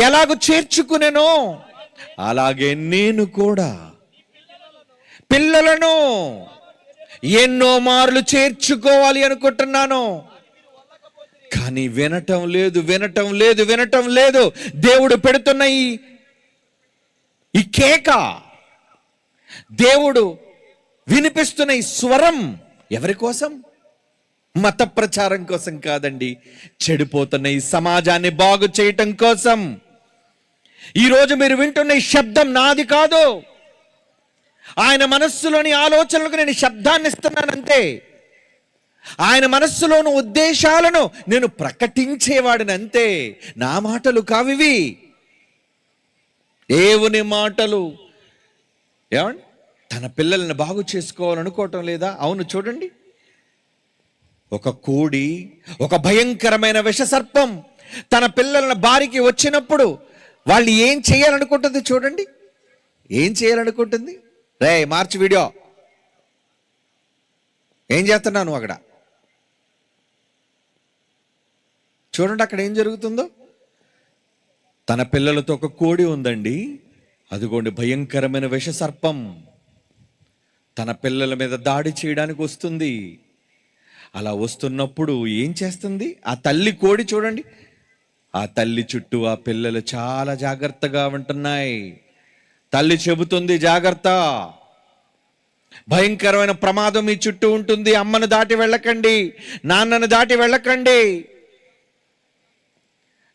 ఎలాగూ చేర్చుకునేనో అలాగే నేను కూడా పిల్లలను ఎన్నో మార్లు చేర్చుకోవాలి అనుకుంటున్నాను. కానీ వినటం లేదు. దేవుడు పెడుతున్న ఈ కేక, దేవుడు వినిపిస్తున్న ఈ స్వరం ఎవరి కోసం? మత ప్రచారం కోసం కాదండి. చెడిపోతున్న ఈ సమాజాన్ని బాగు చేయటం కోసం. ఈరోజు మీరు వింటున్న ఈ శబ్దం నాది కాదు. ఆయన మనస్సులోని ఆలోచనలకు నేను శబ్దాన్ని ఇస్తున్నానంతే. ఆయన మనస్సులోని ఉద్దేశాలను నేను ప్రకటించేవాడినంతే. నా మాటలు కావివి, దేవుని మాటలు. ఏమండి, తన పిల్లల్ని బాగు చేసుకోవాలనుకోవటం లేదా? అవును, చూడండి, ఒక కోడి, ఒక భయంకరమైన విషసర్పం తన పిల్లల బారికి వచ్చినప్పుడు వాళ్ళు ఏం చేయాలనుకుంటుంది? చూడండి, ఏం చేయాలనుకుంటుంది? రే మార్చి వీడియో, ఏం చేస్తున్నాను అక్కడ? చూడండి అక్కడ ఏం జరుగుతుందో. తన పిల్లలతో ఒక కోడి ఉందండి, అదిగోండి భయంకరమైన విషసర్పం తన పిల్లల మీద దాడి చేయడానికి వస్తుంది. అలా వస్తున్నప్పుడు ఏం చేస్తుంది? ఆ తల్లి కోడి చూడండి, ఆ తల్లి చుట్టూ ఆ పిల్లలు చాలా జాగ్రత్తగా ఉంటున్నాయి. తల్లి చెబుతుంది, జాగ్రత్త, భయంకరమైన ప్రమాదం మీ చుట్టూ ఉంటుంది. అమ్మను దాటి వెళ్ళకండి, నాన్నను దాటి వెళ్ళకండి,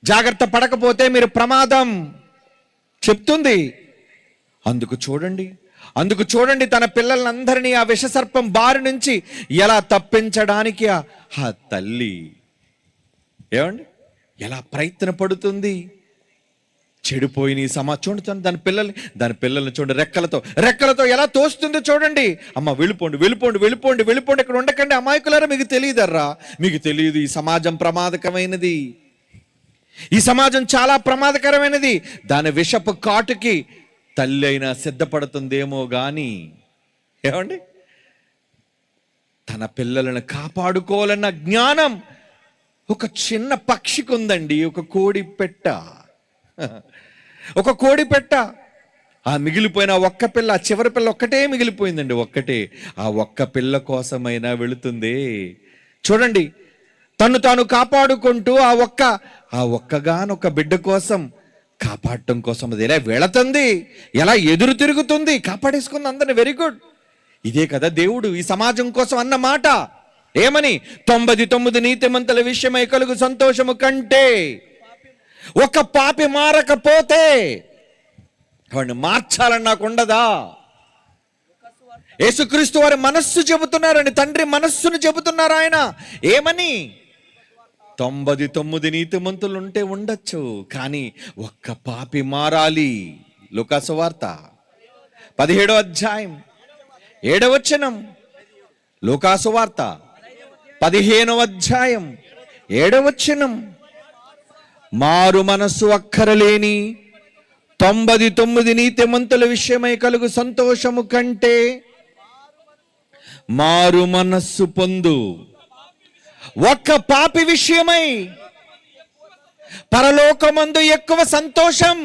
జాగ్రత్త పడకపోతే మీరు ప్రమాదం చెప్తుంది. అందుకు చూడండి తన పిల్లలందరినీ ఆ విషసర్పం బారి నుంచి ఎలా తప్పించడానికి ఆ తల్లి ఏమండి ఎలా ప్రయత్న పడుతుంది. చెడిపోయిన ఈ చూడండి దాని పిల్లల్ని చూడండి, రెక్కలతో ఎలా తోస్తుంది చూడండి. అమ్మ వెళ్ళిపోండి, ఇక్కడ ఉండకండి అమాయకులారా, మీకు తెలియదర్రా, మీకు తెలియదు ఈ సమాజం ప్రమాదకరమైనది, ఈ సమాజం చాలా ప్రమాదకరమైనది. దాని విషపు కాటుకి తల్లి అయినా సిద్ధపడుతుందేమో గాని ఏమండి తన పిల్లలను కాపాడుకోవాలన్న జ్ఞానం ఒక చిన్న పక్షికి ఉందండి. ఒక కోడి పెట్ట ఆ మిగిలిపోయిన ఒక్క పిల్ల, ఆ చివరి పిల్ల ఒక్కటే మిగిలిపోయిందండి. ఆ ఒక్క పిల్ల కోసమైనా వెళుతుంది. చూడండి, తను తాను కాపాడుకుంటూ ఆ ఒక్కగానొక్క బిడ్డ కోసం కాపాడటం కోసం అది ఎలా వెళుతుంది, ఎలా ఎదురు తిరుగుతుంది, కాపాడేసుకుంది అందరిని. Very good. ఇదే కదా దేవుడు ఈ సమాజం కోసం అన్న మాట. ఏమని? 99 నీతిమంతుల విషయమై కలుగు సంతోషము కంటే ఒక పాపి మారకపోతే వాడిని మార్చాలని నాకు ఉండదా? యేసుక్రీస్తు వారి మనస్సు చెబుతున్నారండి, తండ్రి మనస్సును చెబుతున్నారు ఆయన. ఏమని? 99 నీతిమంతులు ఉంటే ఉండొచ్చు, కానీ ఒక్క పాపి మారాలి. లూకాసు వార్త 17వ అధ్యాయం 7వ వచనం. లూకాసు వార్త 15వ అధ్యాయం 7వ వచనం. మారు మనస్సు అక్కరలేని 99 నీతిమంతుల విషయమై కలుగు సంతోషము కంటే మారు మనస్సు పొందు ఒక్క పాపి విషయమై పరలోకమందు ఎక్కువ సంతోషం.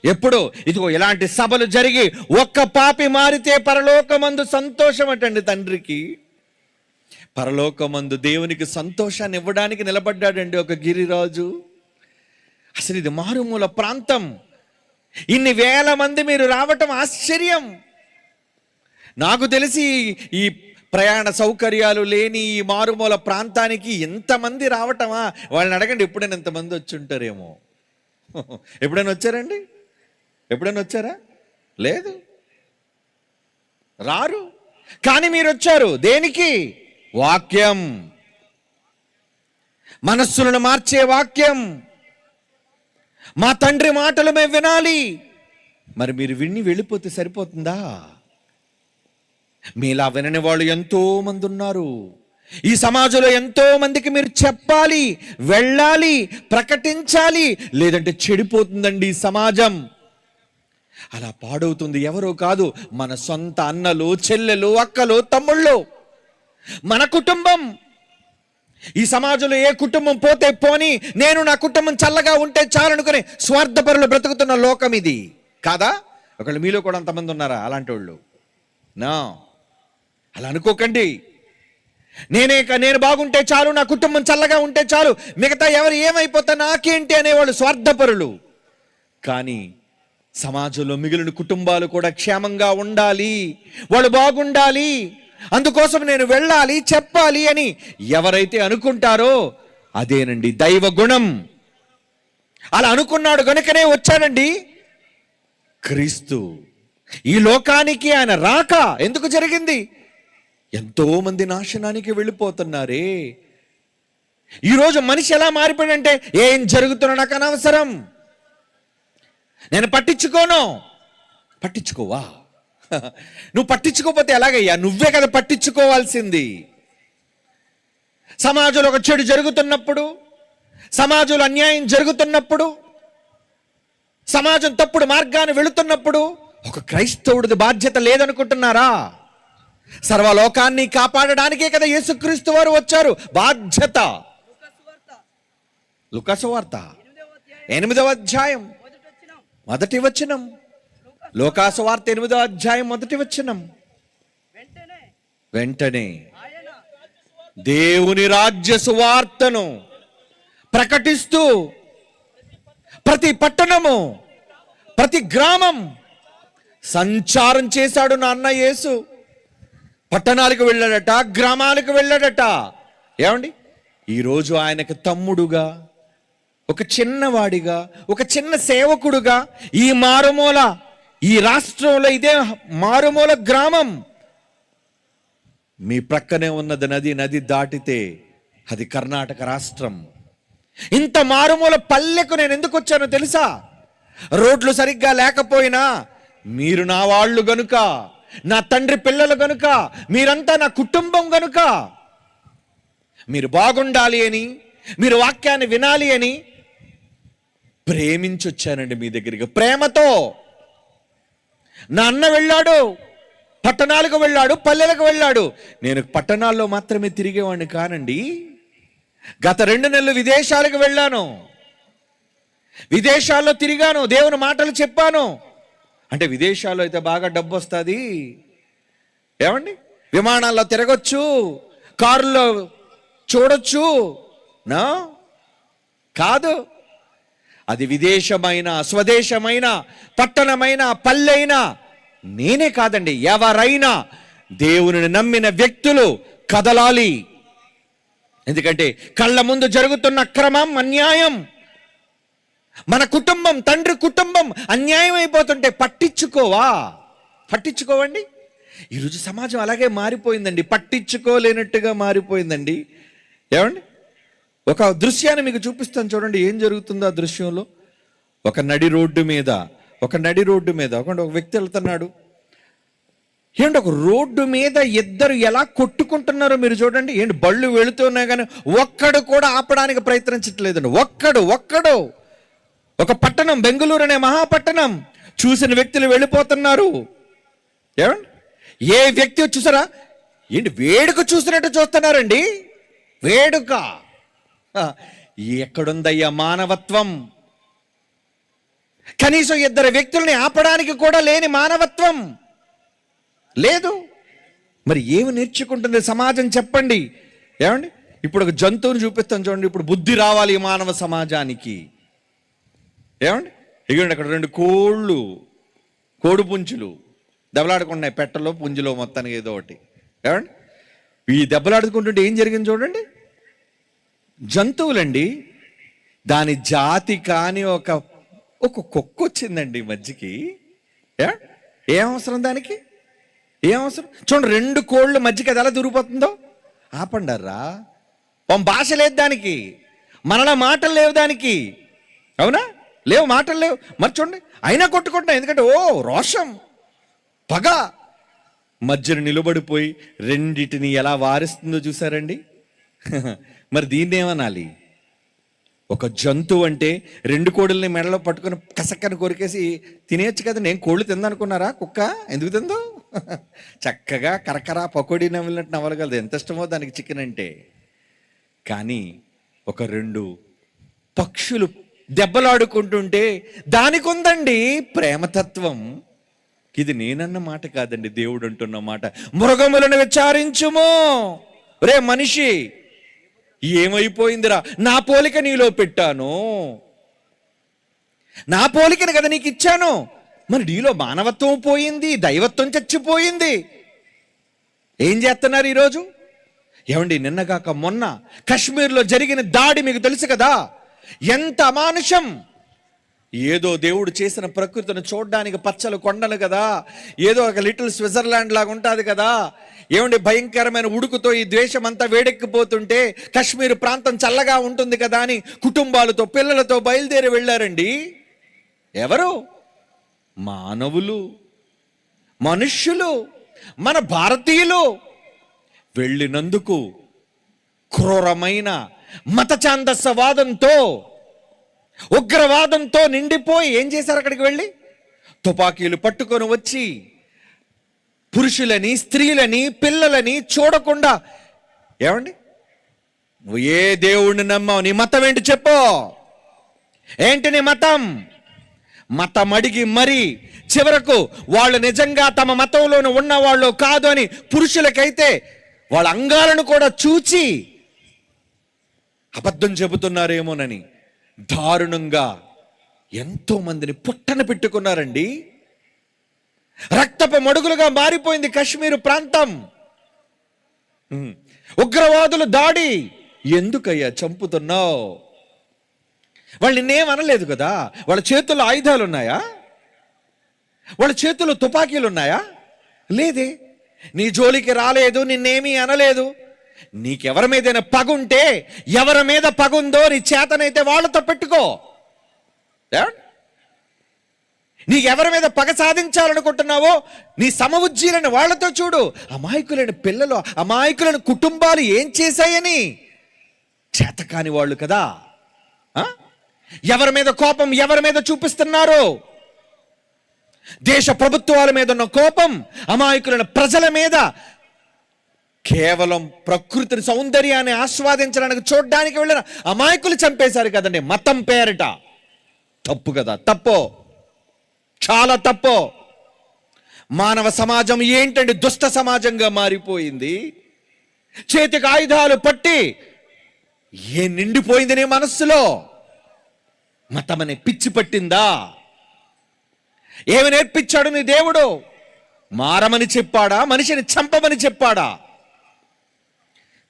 ఎప్పుడు? ఇదిగో ఇలాంటి సభలు జరిగి ఒక్క పాపి మారితే పరలోకమందు సంతోషం అటండి తండ్రికి. పరలోకమందు దేవునికి సంతోషాన్ని ఇవ్వడానికి నిలబడ్డాడండి ఒక గిరిరాజు. అసలు ఇది మారుమూల ప్రాంతం, ఇన్ని వేల మంది మీరు రావటం ఆశ్చర్యం. నాకు తెలిసి ఈ ప్రయాణ సౌకర్యాలు లేని ఈ మారుమూల ప్రాంతానికి ఎంతమంది రావటమా? వాళ్ళని అడగండి, ఎప్పుడైనా ఎంతమంది వచ్చి ఉంటారేమో. ఎప్పుడైనా వచ్చారండి? ఎప్పుడైనా వచ్చారా? లేదు, రారు. కానీ మీరు వచ్చారు దేనికి? వాక్యం, మనస్సులను మార్చే వాక్యం. మా తండ్రి మాటలు మేము వినాలి. మరి మీరు విని వెళ్ళిపోతే సరిపోతుందా? మీలా వినని వాళ్ళు ఎంతో మంది ఉన్నారు ఈ సమాజంలో. ఎంతో మందికి మీరు చెప్పాలి, వెళ్ళాలి, ప్రకటించాలి, లేదంటే చెడిపోతుందండి ఈ సమాజం. అలా పాడవుతుంది. ఎవరో కాదు, మన సొంత అన్నలు, చెల్లెలు, అక్కలు, తమ్ముళ్ళు, మన కుటుంబం. ఈ సమాజంలో ఏ కుటుంబం పోతే పోని, నేను నా కుటుంబం చల్లగా ఉంటే చాలనుకుని స్వార్థపరులు బ్రతుకుతున్న లోకం ఇది కాదా? ఒకళ్ళు మీలో కూడా అంతమంది ఉన్నారా అలాంటి వాళ్ళు? నా అలా అనుకోకండి. నేను బాగుంటే చాలు, నా కుటుంబం చల్లగా ఉంటే చాలు, మిగతా ఎవరు ఏమైపోతా నాకేంటి అనేవాళ్ళు స్వార్థపరులు. కానీ సమాజంలో మిగిలిన కుటుంబాలు కూడా క్షేమంగా ఉండాలి, వాళ్ళు బాగుండాలి, అందుకోసం నేను వెళ్ళాలి, చెప్పాలి అని ఎవరైతే అనుకుంటారో అదేనండి దైవ గుణం. అలా అనుకున్నాడు గనుకనే వచ్చాడండి క్రీస్తు. ఈ లోకానికి ఆయన రాక ఎందుకు జరిగింది? ఎంతో మంది నాశనానికి వెళ్ళిపోతున్నారే. ఈరోజు మనిషి ఎలా మారిపోయాడంటే, ఏం జరుగుతున్నా నాకు అనవసరం, నేను పట్టించుకోవా? నువ్వు పట్టించుకోకపోతే ఎలాగయ్యా? నువ్వే కదా పట్టించుకోవాల్సింది. సమాజంలో ఒక చెడు జరుగుతున్నప్పుడు, సమాజంలో అన్యాయం జరుగుతున్నప్పుడు, సమాజం తప్పుడు మార్గాన్ని వెళుతున్నప్పుడు ఒక క్రైస్తవుడిది బాధ్యత లేదనుకుంటున్నారా? సర్వలోకాన్ని కాపాడడానికే కదా యేసుక్రీస్తు వారు వచ్చారు. బాధ్యత. లూకాసు వార్త 8వ అధ్యాయం 1వ వచనం. లోకాసు వార్త 8వ అధ్యాయం 1వ వచనం. వెంటనే దేవుని రాజ్య సువార్తను ప్రకటిస్తూ ప్రతి పట్టణము, ప్రతి గ్రామం సంచారం చేశాడు నా అన్న యేసు. పట్టణాలకు వెళ్ళాడట, గ్రామాలకు వెళ్ళాడట. ఏమండి, ఈరోజు ఆయనకు తమ్ముడుగా, ఒక చిన్నవాడిగా, ఒక చిన్న సేవకుడుగా ఈ మారుమూల, ఈ రాష్ట్రంలో ఇదే మారుమూల గ్రామం, మీ ప్రక్కనే ఉన్నది నది, నది దాటితే అది కర్ణాటక రాష్ట్రం. ఇంత మారుమూల పల్లెకు నేను ఎందుకు వచ్చానో తెలుసా? రోడ్లు సరిగ్గా లేకపోయినా మీరు నా వాళ్ళు గనుక, నా తండ్రి పిల్లలు గనుక, మీరంతా నా కుటుంబం గనుక, మీరు బాగుండాలి అని, మీరు వాక్యాన్ని వినాలి అని ప్రేమించి వచ్చానండి మీ దగ్గరికి. ప్రేమతో. నా అన్న వెళ్ళాడు, పట్టణాలకు వెళ్ళాడు, పల్లెలకు వెళ్ళాడు. నేను పట్టణాల్లో మాత్రమే తిరిగేవాడిని కానండి. గత 2 నెలలు విదేశాలకు వెళ్ళాను, విదేశాల్లో తిరిగాను, దేవుని మాటలు చెప్పాను. అంటే విదేశాల్లో అయితే బాగా డబ్బు వస్తుంది. ఏమండి, విమానాల్లో తిరగొచ్చు, కారులో చూడొచ్చు. నా కాదు, అది విదేశమైన, స్వదేశమైన, పట్టణమైన, పల్లెైనా, నేనే కాదండి, ఎవరైనా దేవుని నమ్మిన వ్యక్తులు కదలాలి. ఎందుకంటే కళ్ళ ముందు జరుగుతున్న అక్రమం, అన్యాయం, మన కుటుంబం, తండ్రి కుటుంబం అన్యాయం అయిపోతుంటే పట్టించుకోవండి. ఈరోజు సమాజం అలాగే మారిపోయిందండి, పట్టించుకోలేనట్టుగా మారిపోయిందండి. ఏమండి, ఒక దృశ్యాన్ని మీకు చూపిస్తాను చూడండి, ఏం జరుగుతుందో ఆ దృశ్యంలో. ఒక నడి రోడ్డు మీద ఒక వ్యక్తి వెళ్తున్నాడు. ఏంటి, ఒక రోడ్డు మీద ఇద్దరు ఎలా కొట్టుకుంటున్నారో మీరు చూడండి. ఏంటి, బళ్ళు వెళుతున్నాయి కానీ ఒక్కడు కూడా ఆపడానికి ప్రయత్నించట్లేదండి. ఒక్కడు. ఒక పట్టణం, బెంగళూరు అనే మహాపట్టణం, చూసిన వ్యక్తులు వెళ్ళిపోతున్నారు. ఏమండి, ఏ వ్యక్తి చూసారా, ఏంటి వేడుక చూసినట్టు చూస్తున్నారండి. వేడుక ఎక్కడుందయ్యా మానవత్వం? కనీసం ఇద్దరు వ్యక్తుల్ని ఆపడానికి కూడా లేని మానవత్వం లేదు. మరి ఏమి నేర్చుకుంటుంది సమాజం చెప్పండి. ఏమండి, ఇప్పుడు ఒక జంతువుని చూపిస్తాను చూడండి. ఇప్పుడు బుద్ధి రావాలి ఈ మానవ సమాజానికి. ఏమండి, ఇగోండి అక్కడ 2 కోడి పుంజులు దెబ్బలాడుకుంటున్నాయి, పెట్టలో పుంజులో మొత్తానికి ఏదో ఒకటి. ఏమండి, ఈ దెబ్బలాడుకుంటుంటే ఏం జరిగింది చూడండి. జంతువులండి, దాని జాతి కాని ఒక కుక్క వచ్చిందండి మధ్యకి. ఏం అవసరం దానికి? ఏం అవసరం? చూడండి, 2 కోళ్ళు మధ్యకి అది ఎలా దూరిపోతుందో. ఆపండర్రా, భాష లేదు దానికి, మనలా మాటలు లేవు దానికి. అవునా, లేవు, మాటలు లేవు. మరి చూడండి, అయినా కొట్టుకుంటున్నా. ఎందుకంటే రోషం, పగ మధ్యన నిలబడిపోయి రెండిటిని ఎలా వారిస్తుందో చూసారండి. మరి దీన్ని ఏమనాలి? ఒక జంతువు అంటే 2 కోడుల్ని మెడలో పట్టుకొని కసక్కని కొరికేసి తినేయచ్చు కదా. నేను కోళ్ళు తిందనుకున్నారా? కుక్క ఎందుకు తిందో? చక్కగా కరకర పకోడీ నవ్వినట్టు నవ్వగలదు, ఎంత ఇష్టమో దానికి చికెన్ అంటే. కానీ ఒక 2 పక్షులు దెబ్బలాడుకుంటుంటే దానికి ఉందండి ప్రేమతత్వం. ఇది నేనన్న మాట కాదండి, దేవుడు అంటున్న మాట. మృగములను విచారించుము, రే మనిషి ఏమైపోయిందిరా, నా పోలిక నీలో పెట్టాను, నా పోలికను కదా నీకు ఇచ్చాను. మరి నీలో మానవత్వం పోయింది, దైవత్వం చచ్చిపోయింది. ఏం చేస్తున్నారు ఈరోజు? ఏమండి, నిన్నగాక మొన్న కశ్మీర్లో జరిగిన దాడి మీకు తెలుసు కదా. ఎంత అమానుషం! ఏదో దేవుడు చేసిన ప్రకృతిని చూడడానికి పచ్చలు కొండలు కదా, ఏదో ఒక లిటిల్ స్విట్జర్లాండ్ లాగా ఉంటుంది కదా. ఏమండి, భయంకరమైన ఉడుకుతో ఈ ద్వేషం అంతా వేడెక్కిపోతుంటే కశ్మీర్ ప్రాంతం చల్లగా ఉంటుంది కదా అని కుటుంబాలతో, పిల్లలతో బయలుదేరి వెళ్ళారండి. ఎవరు? మానవులు, మనుష్యులు, మన భారతీయులు. వెళ్ళినందుకు క్రూరమైన మత ఛాందస్సవాదంతో, ఉగ్రవాదంతో నిండిపోయి ఏం చేశారు? అక్కడికి వెళ్ళి తుపాకీలు పట్టుకొని వచ్చి పురుషులని, స్త్రీలని, పిల్లలని చూడకుండా, ఏమండి, నువ్వు ఏ దేవుడిని నమ్మావు? నీ మతం ఏంటి చెప్పు? ఏంటి నీ మతం? మతం అడిగి మరి చివరకు వాళ్ళు నిజంగా తమ మతంలోనే ఉన్నవాళ్ళు కాదు అని పురుషులకైతే వాళ్ళ అంగాలను కూడా చూచి అబద్ధం చెబుతున్నారేమోనని దారుణంగా ఎంతో మందిని పుట్టన పెట్టుకున్నారండి. రక్తపు మడుగులుగా మారిపోయింది కాశ్మీర్ ప్రాంతం. ఉగ్రవాదులు దాడి. ఎందుకయ్యా చంపుతున్నావు? వాళ్ళు నిన్నేం అనలేదు కదా. వాళ్ళ చేతుల్లో ఆయుధాలు ఉన్నాయా? వాళ్ళ చేతుల్లో తుపాకీలు ఉన్నాయా? లేదే. నీ జోలికి రాలేదు, నిన్నేమీ అనలేదు. నీకెవరి మీదైనా పగుంటే, ఎవరి మీద పగుందో నీ చేతనైతే వాళ్ళతో పెట్టుకో. నీకెవరి మీద పగ సాధించాలనుకుంటున్నావో నీ సమవుజ్జీలను వాళ్ళతో చూడు. అమాయకులైన పిల్లలు, అమాయకులైన కుటుంబాలు ఏం చేశాయని చేతకాని వాళ్ళు కదా. ఎవరి మీద కోపం ఎవరి మీద చూపిస్తున్నారు? దేశ ప్రభుత్వాల మీద ఉన్న కోపం అమాయకులైన ప్రజల మీద. కేవలం ప్రకృతిని సౌందర్యాన్ని ఆస్వాదించడానికి చూడడానికి వెళ్ళిన అమాయకులు చంపేశారు కదండి మతం పేరిట. తప్పు కదా, తప్పు, చాలా తప్పు. మానవ సమాజం ఏంటండి దుష్ట సమాజంగా మారిపోయింది. చేతికి ఆయుధాలు పట్టి ఏ నిండిపోయింది నీ మనస్సులో? మతమనే పిచ్చి పట్టిందా? ఏమి నేర్పించాడు నీ దేవుడు? మారమని చెప్పాడా? మనిషిని చంపమని చెప్పాడా?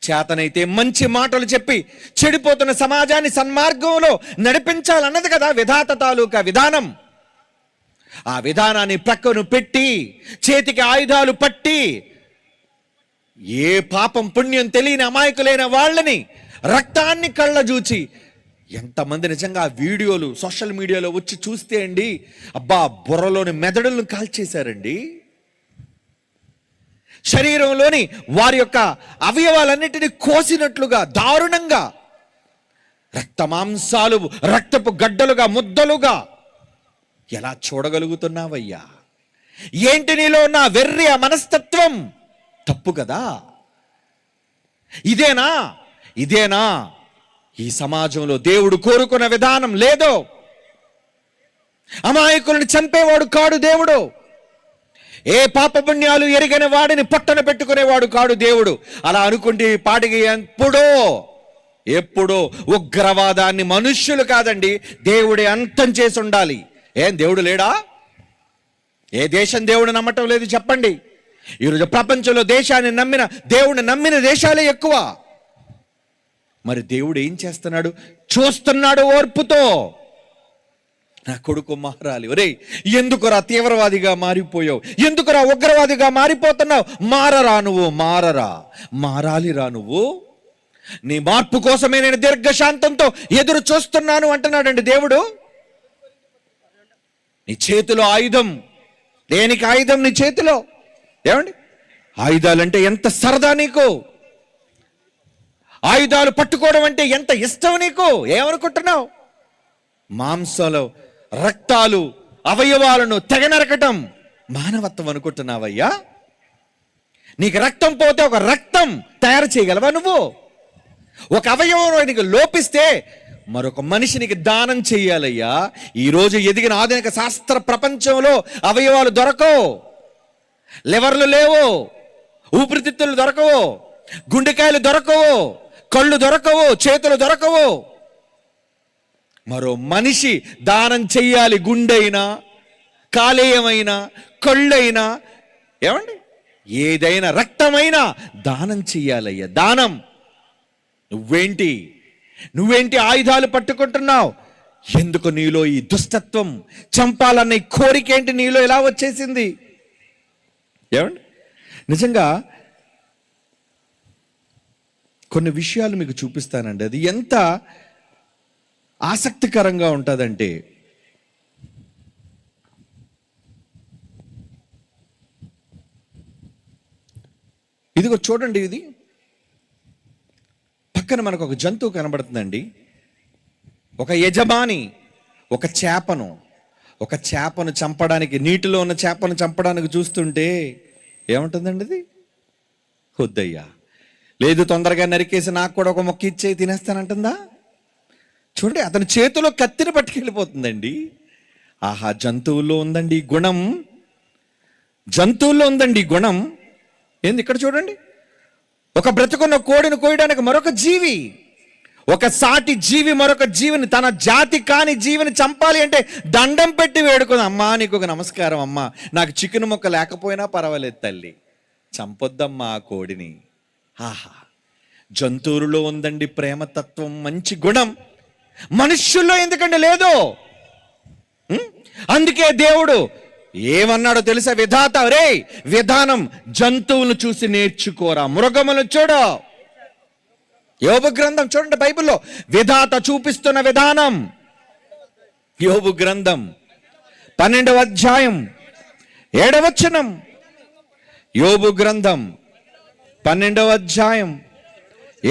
చేతనైతే మంచి మాటలు చెప్పి చెడిపోతున్న సమాజాన్ని సన్మార్గంలో నడిపించాలన్నది కదా విధాత తాలూకా విధానం. ఆ విధానాన్ని ప్రక్కను పెట్టి చేతికి ఆయుధాలు పట్టి ఏ పాపం పుణ్యం తెలియని అమాయకులైన వాళ్ళని రక్తాన్ని కళ్ళ చూచి ఎంతమంది నిజంగా ఆ వీడియోలు సోషల్ మీడియాలో వచ్చి చూస్తే అండి, అబ్బా బుర్రలోని మెదడులను కాల్చేశారండి. శరీరంలోని వారి యొక్క అవయవాలన్నిటినీ కోసినట్లుగా దారుణంగా రక్త మాంసాలు రక్తపు గడ్డలుగా ముద్దలుగా ఎలా చూడగలుగుతున్నావయ్యా? ఏంటి నీలో ఉన్న వెర్రి ఆ మనస్తత్వం? తప్పు కదా. ఇదేనా ఈ సమాజంలో దేవుడు కోరుకున్న విధానం? లేదో. అమాయకులను చంపేవాడు కాడు దేవుడు. ఏ పాపపుణ్యాలు ఎరిగిన వాడిని పట్టన పెట్టుకునేవాడు కాడు దేవుడు. అలా అనుకుంటే ఈ పాటికి ఎప్పుడో ఉగ్రవాదాన్ని మనుష్యులు కాదండి దేవుడే అంతం చేసి ఉండాలి. ఏం దేవుడు లేడా? ఏ దేశం దేవుడు నమ్మటం లేదు చెప్పండి? ఈరోజు ప్రపంచంలో దేశాన్ని దేవుడిని నమ్మిన దేశాలే ఎక్కువ. మరి దేవుడు ఏం చేస్తున్నాడు? చూస్తున్నాడు ఓర్పుతో. నా కొడుకు మారాలి. ఒరే, ఎందుకురా తీవ్రవాదిగా మారిపోయావు? ఎందుకురా ఉగ్రవాదిగా మారిపోతున్నావు? మారాలిరా నువ్వు. నీ మార్పు కోసమే నేను దీర్ఘశాంతంతో ఎదురు చూస్తున్నాను అంటున్నాడండి దేవుడు. నీ చేతిలో ఆయుధం. దేనికి ఆయుధం నీ చేతిలో? ఏమండి, ఆయుధాలంటే ఎంత సరదా నీకు? ఆయుధాలు పట్టుకోవడం అంటే ఎంత ఇష్టం నీకు? ఏమనుకుంటున్నావు? మాంసాలు, రక్తాలు, అవయవాలను తెగ నరకటం మానవత్వం అనుకుంటున్నావయ్యా? నీకు రక్తం పోతే ఒక రక్తం తయారు చేయగలవా నువ్వు? ఒక అవయవం నీకు లోపిస్తే మరొక మనిషినికి దానం చెయ్యాలయ్యా. ఈరోజు ఎదిగిన ఆధునిక శాస్త్ర ప్రపంచంలో అవయవాలు దొరకవు. లివర్లు లేవు, ఊపిరితిత్తులు దొరకవు, గుండెకాయలు దొరకవు, కళ్ళు దొరకవు, చేతులు దొరకవు. మరో మనిషి దానం చెయ్యాలి. గుండెైనా, కాలేయమైనా, కళ్ళైనా, ఏమండి ఏదైనా రక్తమైనా దానం చెయ్యాలయ్యా. దానం. నువ్వేంటి ఆయుధాలు పట్టుకుంటున్నావు? ఎందుకు నీలో ఈ దుష్టత్వం? చంపాలన్న కోరిక ఏంటి నీలో ఎలా వచ్చేసింది? ఏమండి, నిజంగా కొన్ని విషయాలు మీకు చూపిస్తానండి. అది ఎంత ఆసక్తికరంగా ఉంటుందంటే, ఇదిగో చూడండి, ఇది పక్కన మనకు ఒక జంతువు కనబడుతుందండి. ఒక యజమాని ఒక చేపను చంపడానికి, నీటిలో ఉన్న చేపను చంపడానికి చూస్తుంటే ఏముంటుందండి? అది వద్దయ్యా, లేదు తొందరగా నరికేసి నాకు కూడా ఒక మొక్క ఇచ్చే తినేస్తానంటుందా? చూడండి, అతని చేతిలో కత్తిని పట్టుకెళ్ళిపోతుందండి. ఆహా, జంతువుల్లో ఉందండి ఈ గుణం, జంతువుల్లో ఉందండి ఈ గుణం. ఏంది ఇక్కడ చూడండి, ఒక బ్రతుకున్న కోడిని కోయడానికి మరొక జీవి, ఒక సాటి జీవి మరొక జీవిని, తన జాతి కాని జీవిని చంపాలి అంటే దండం పెట్టి వేడుకుంది. అమ్మా నీకు ఒక నమస్కారం అమ్మా, నాకు చికెన్ ముక్క లేకపోయినా పర్వాలేదు తల్లి, చంపొద్దమ్మా ఆ కోడిని. ఆహా, జంతువులలో ఉందండి ప్రేమతత్వం, మంచి గుణం. మనుష్యుల్లో ఎందుకంటే లేదు. అందుకే దేవుడు ఏమన్నాడో తెలుసా? విధాత, రే విధానం జంతువులను చూసి నేర్చుకోరా, మృగములను చూడు. యోబు గ్రంథం చూడండి, బైబిల్లో విధాత చూపిస్తున్న విధానం. యోబు గ్రంథం 12వ అధ్యాయం 7వ వచనం. యోబు గ్రంథం 12వ అధ్యాయం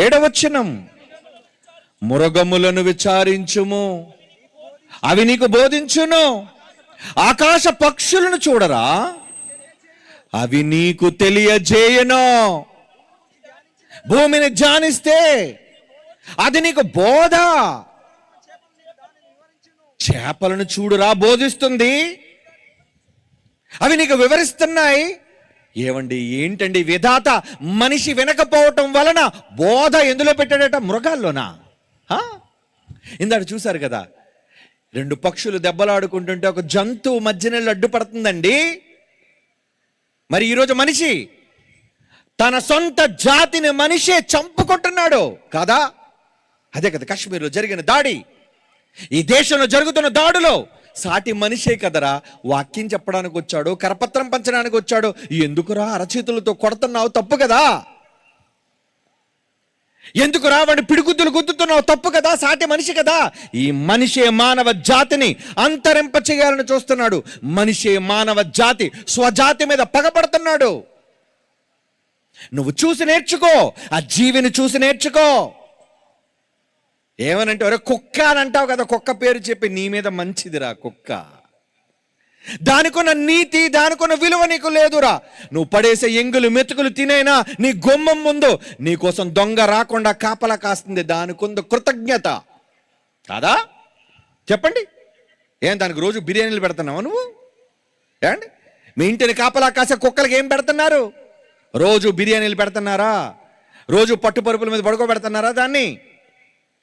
7వ వచనం. మృగములను విచారించుము, అవి నీకు బోధించును. ఆకాశ పక్షులను చూడరా, అవి నీకు తెలియజేయను. భూమిని ధ్యానిస్తే అది నీకు బోధ. చేపలను చూడురా, బోధిస్తుంది, అవి నీకు వివరిస్తున్నాయి. ఏమండి, ఏంటండి విధాత మనిషి వినకపోవటం వలన బోధ ఎందులో పెట్టాడట? మృగాల్లోనా? ఇందాక చూశారు కదా, 2 పక్షులు దెబ్బలాడుకుంటుంటే ఒక జంతువు మధ్యన అడ్డుపడుతుందండి. మరి ఈరోజు మనిషి తన సొంత జాతిని మనిషే చంపుకుంటున్నాడు కదా. అదే కదా కాశ్మీర్లో జరిగిన దాడి, ఈ దేశంలో జరుగుతున్న దాడులో సాటి మనిషే కదరా వాక్యం చెప్పడానికి వచ్చాడు, కరపత్రం పంచడానికి వచ్చాడు. ఎందుకురా అరచేతులతో కొడుతున్నావు? తప్పు కదా. ఎందుకురా వాడిని పిడిగుద్దులు గుద్దుతున్నావు? తప్పు కదా, సాటి మనిషి కదా. ఈ మనిషే మానవ జాతిని అంతరింప చేయాలని చూస్తున్నాడు. మనిషే మానవ జాతి స్వజాతి మీద పగపడుతున్నాడు. నువ్వు చూసి నేర్చుకో, ఆ జీవిని చూసి నేర్చుకో. ఏమనంటే, ఒరే కుక్క అని అంటావు కదా, కుక్క పేరు చెప్పి నీ మీద మంచిదిరా కుక్క. దానికున్న నీతి, దానికున్న విలువ నీకు లేదురా. నువ్వు పడేసే ఎంగులు మెతుకులు తినైనా నీ గుమ్మం ముందు నీకోసం దొంగ రాకుండా కాపలా కాస్తుంది. దానికుంది కృతజ్ఞత కాదా? చెప్పండి. ఏం దానికి రోజు బిర్యానీలు పెడుతున్నావా నువ్వు? ఏమండి, మీ ఇంటిని కాపలా కాసే కుక్కలకి ఏం పెడుతున్నారు? రోజు బిర్యానీలు పెడుతున్నారా? రోజు పట్టుపరుపుల మీద పడుకోబెడుతున్నారా దాన్ని?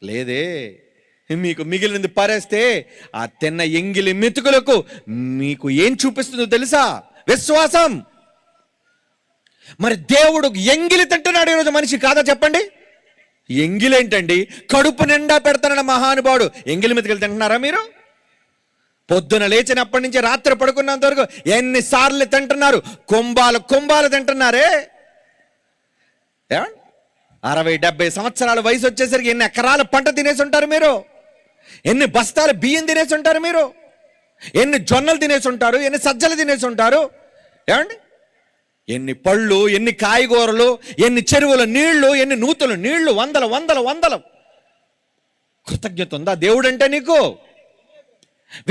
లేదే. మీకు మిగిలినది పారేస్తే ఆ తిన్న ఎంగిలి మెతుకులకు మీకు ఏం చూపిస్తుందో తెలుసా? విశ్వాసం. మరి దేవుడు ఎంగిలి తింటున్నాడు ఈరోజు మనిషి కాదా? చెప్పండి. ఎంగిలేంటండి? కడుపు నిండా పెడతానన్న మహానుభావుడు ఎంగిలి మెతుకులు తింటున్నారా మీరు? పొద్దున లేచినప్పటి నుంచి రాత్రి పడుకున్నంత వరకు ఎన్నిసార్లు తింటున్నారు? కుంభాలు తింటున్నారే. 60-70 సంవత్సరాల వయసు వచ్చేసరికి ఎన్ని ఎకరాల పంట తినేసి ఉంటారు మీరు? ఎన్ని బస్తాల బియ్యం తినేసి ఉంటారు మీరు? ఎన్ని జొన్నలు తినేసి ఉంటారు? ఎన్ని సజ్జలు తినేసి ఉంటారు? ఏమండి, ఎన్ని పళ్ళు, ఎన్ని కాయగూరలు, ఎన్ని చెరువుల నీళ్లు, ఎన్ని నూతుల నీళ్లు, వందల. కృతజ్ఞత ఉందా దేవుడంటే నీకు?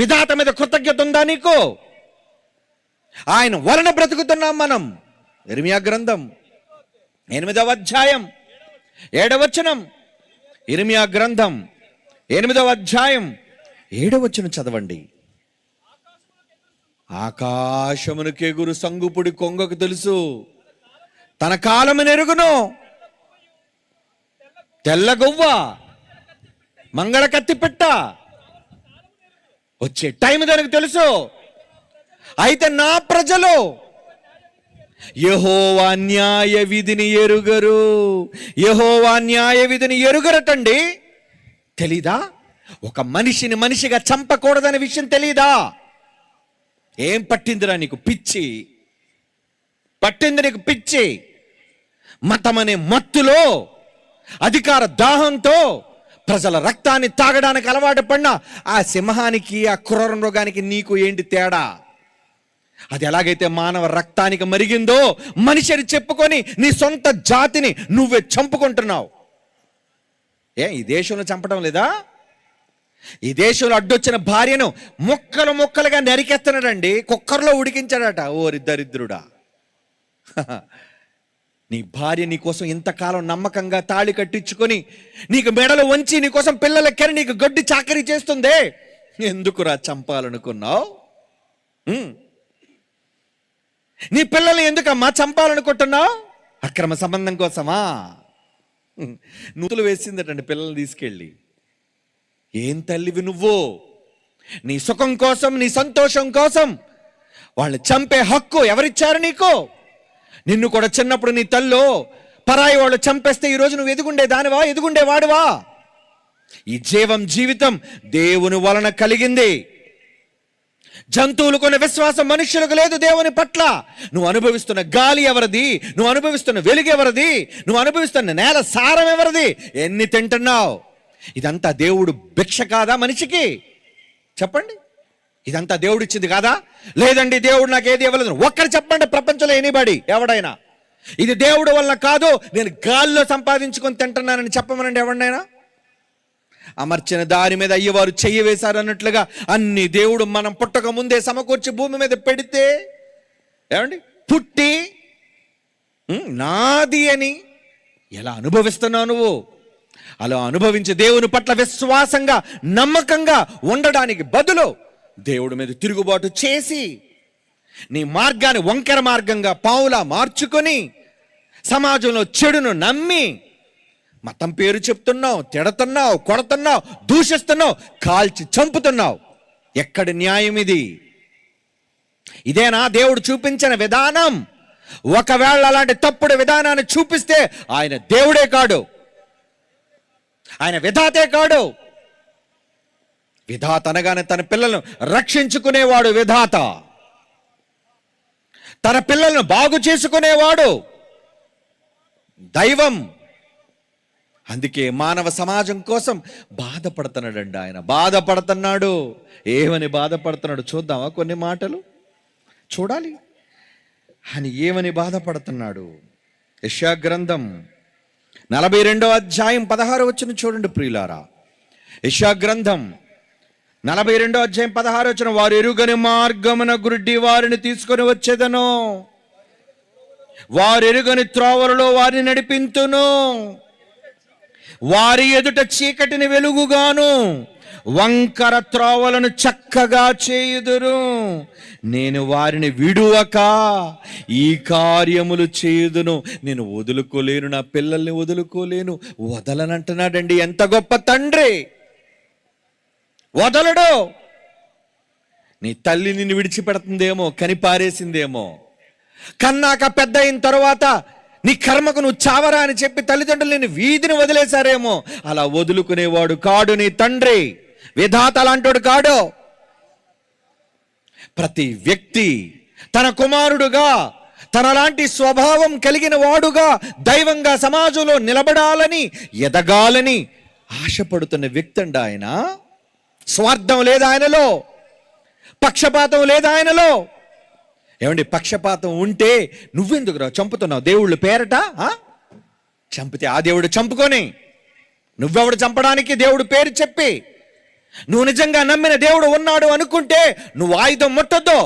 విధాత మీద కృతజ్ఞత ఉందా నీకు? ఆయన వలన బ్రతుకుతున్నాం మనం. ఇర్మియా గ్రంథం 8వ అధ్యాయం 7వ వచనం. ఇర్మియా గ్రంథం 8వ అధ్యాయం 7వ వచనం చదవండి. ఆకాశమునకెగురు సంగుపుడి కొంగకు తెలుసు, తన కాలమునెరుగును. తెల్లగొవ్వ, మంగళ కత్తి పెట్ట వచ్చే టైం దానికి తెలుసు. అయితే నా ప్రజలు యెహోవా న్యాయ విధిని ఎరుగరు. యెహోవా న్యాయ విధిని ఎరుగరటండి. తెలీదా? ఒక మనిషిని మనిషిగా చంపకూడదనే విషయం తెలీదా? ఏం పట్టిందిరా నీకు? పిచ్చి పట్టింది నీకు, పిచ్చి. మతం అనే మత్తులో, అధికార దాహంతో ప్రజల రక్తాన్ని తాగడానికి అలవాటు పడిన ఆ సింహానికి, ఆ క్రూర మృగానికి నీకు ఏంటి తేడా? అది ఎలాగైతే మానవ రక్తానికి మరిగిందో మనిషిని చెప్పుకొని నీ సొంత జాతిని నువ్వే చంపుకుంటున్నావు. ఈ దేశంలో చంపడం లేదా? ఈ దేశంలో అడ్డొచ్చిన భార్యను ముక్కలుగా నరికేస్తున్నాడండి, కుక్కర్లో ఉడికించాడట. ఓరి దరిద్రుడా, నీ భార్య నీకోసం ఇంతకాలం నమ్మకంగా తాళి కట్టించుకొని నీకు మెడలు వంచి నీకోసం పిల్లలెక్కని నీకు గడ్డి చాకరీ చేస్తుందే. ఎందుకురా చంపాలనుకున్నావు? నీ పిల్లల్ని ఎందుకమ్మా చంపాలనుకుంటున్నావు? అక్రమ సంబంధం కోసమా? నూతులు వేసిందటండి పిల్లల్ని తీసుకెళ్ళి. ఏం తల్లివి నువ్వు? నీ సుఖం కోసం, నీ సంతోషం కోసం వాళ్ళు చంపే హక్కు ఎవరిచ్చారు నీకు? నిన్ను కూడా చిన్నప్పుడు నీ తల్లో పరాయి వాళ్ళు చంపేస్తే ఈరోజు నువ్వు ఎదుగుండే దానివా, ఎదుగుండే వాడివా? ఈ జీవితం దేవుని వలన కలిగింది. జంతువులకు విశ్వాసం మనుష్యులకు లేదు దేవుని పట్ల. నువ్వు అనుభవిస్తున్న గాలి ఎవరిది? నువ్వు అనుభవిస్తున్న వెలుగు ఎవరిది? నువ్వు అనుభవిస్తున్న నేల సారం ఎవరిది? ఎన్ని తింటున్నావు? ఇదంతా దేవుడు భిక్ష కాదా మనిషికి? చెప్పండి, ఇదంతా దేవుడు ఇచ్చింది కాదా? లేదండి దేవుడు నాకు ఏది ఇవ్వలేదు ఒక్కరు చెప్పండి ప్రపంచంలో ఎనీబడి, ఎవడైనా ఇది దేవుడు వల్ల కాదు, నేను గాల్లో సంపాదించుకొని తింటున్నానని చెప్పమనండి ఎవరినైనా. అమర్చిన దారి మీద అయ్యవారు చెయ్యి వేశారు అన్నట్లుగా అన్ని దేవుడు మనం పుట్టక ముందే సమకూర్చి భూమి మీద పెడితే ఏమండి పుట్టి నాది అని ఎలా అనుభవిస్తున్నావు నువ్వు? అలా అనుభవించి దేవుని పట్ల విశ్వాసంగా నమ్మకంగా ఉండడానికి బదులు దేవుడి మీద తిరుగుబాటు చేసి నీ మార్గాన్ని వంకర మార్గంగా పావులా మార్చుకొని సమాజంలో చెడును నమ్మి మతం పేరు చెప్తున్నావు, తిడుతున్నావు, కొడుతున్నావు, దూషిస్తున్నావు, కాల్చి చంపుతున్నావు. ఎక్కడి న్యాయం ఇది? ఇదేనా దేవుడు చూపించిన విధానం? ఒకవేళ అలాంటి తప్పుడు విధానాన్ని చూపిస్తే ఆయన దేవుడే కాడు, ఆయన విధాతే కాడు. విధాత అనగానే తన పిల్లలను రక్షించుకునేవాడు విధాత, తన పిల్లలను బాగు చేసుకునేవాడు దైవం. అందుకే మానవ సమాజం కోసం బాధపడుతున్నాడండి ఆయన. బాధపడుతున్నాడు. ఏమని బాధపడుతున్నాడు చూద్దామా? కొన్ని మాటలు చూడాలి. ఆయన ఏమని బాధపడుతున్నాడు? యెషయా గ్రంథం 42వ అధ్యాయం 16వ వచనం చూడండి ప్రియులారా. యెషయా గ్రంథం 42వ అధ్యాయం 16వ వచనం, వారు ఎరుగని మార్గమున గుడ్డి వారిని తీసుకొని వచ్చేదను, వారు ఎరుగని త్రోవలలో వారిని నడిపింతును, వారి ఎదుట చీకటిని వెలుగుగాను వంకర త్రోవలను చక్కగా చేయుదురు. నేను వారిని విడువక ఈ కార్యములు చేయుదును. నేను వదులుకోలేను, నా పిల్లల్ని వదులుకోలేను, వదలనంటున్నాడండి. ఎంత గొప్ప తండ్రి! వదలడు. నీ తల్లి నిన్ను విడిచిపెడుతుందేమో, కనిపారేసిందేమో, కన్నాక పెద్ద అయిన తరువాత నీ కర్మకు నువ్వు చావరా అని చెప్పి తల్లిదండ్రులు నిన్ను వీధిని వదిలేశారేమో. అలా వదులుకునేవాడు కాడు నీ తండ్రి. విధాత అలాంటోడు కాడు. ప్రతి వ్యక్తి తన కుమారుడుగా, తనలాంటి స్వభావం కలిగిన వాడుగా, దైవంగా సమాజంలో నిలబడాలని, ఎదగాలని ఆశపడుతున్న వ్యక్తి అండి ఆయన. స్వార్థం లేదా ఆయనలో, పక్షపాతం లేదా ఆయనలో. ఏమండి, పక్షపాతం ఉంటే నువ్వెందుకురా చంపుతున్నావు దేవుళ్ళు పేరట? చంపితే ఆ దేవుడు చంపుకొని, నువ్వెవడు చంపడానికి దేవుడు పేరు చెప్పి, నువ్వు నిజంగా నమ్మిన దేవుడు ఉన్నాడు అనుకుంటే నువ్వు ఆయుధం ముట్టొద్దు.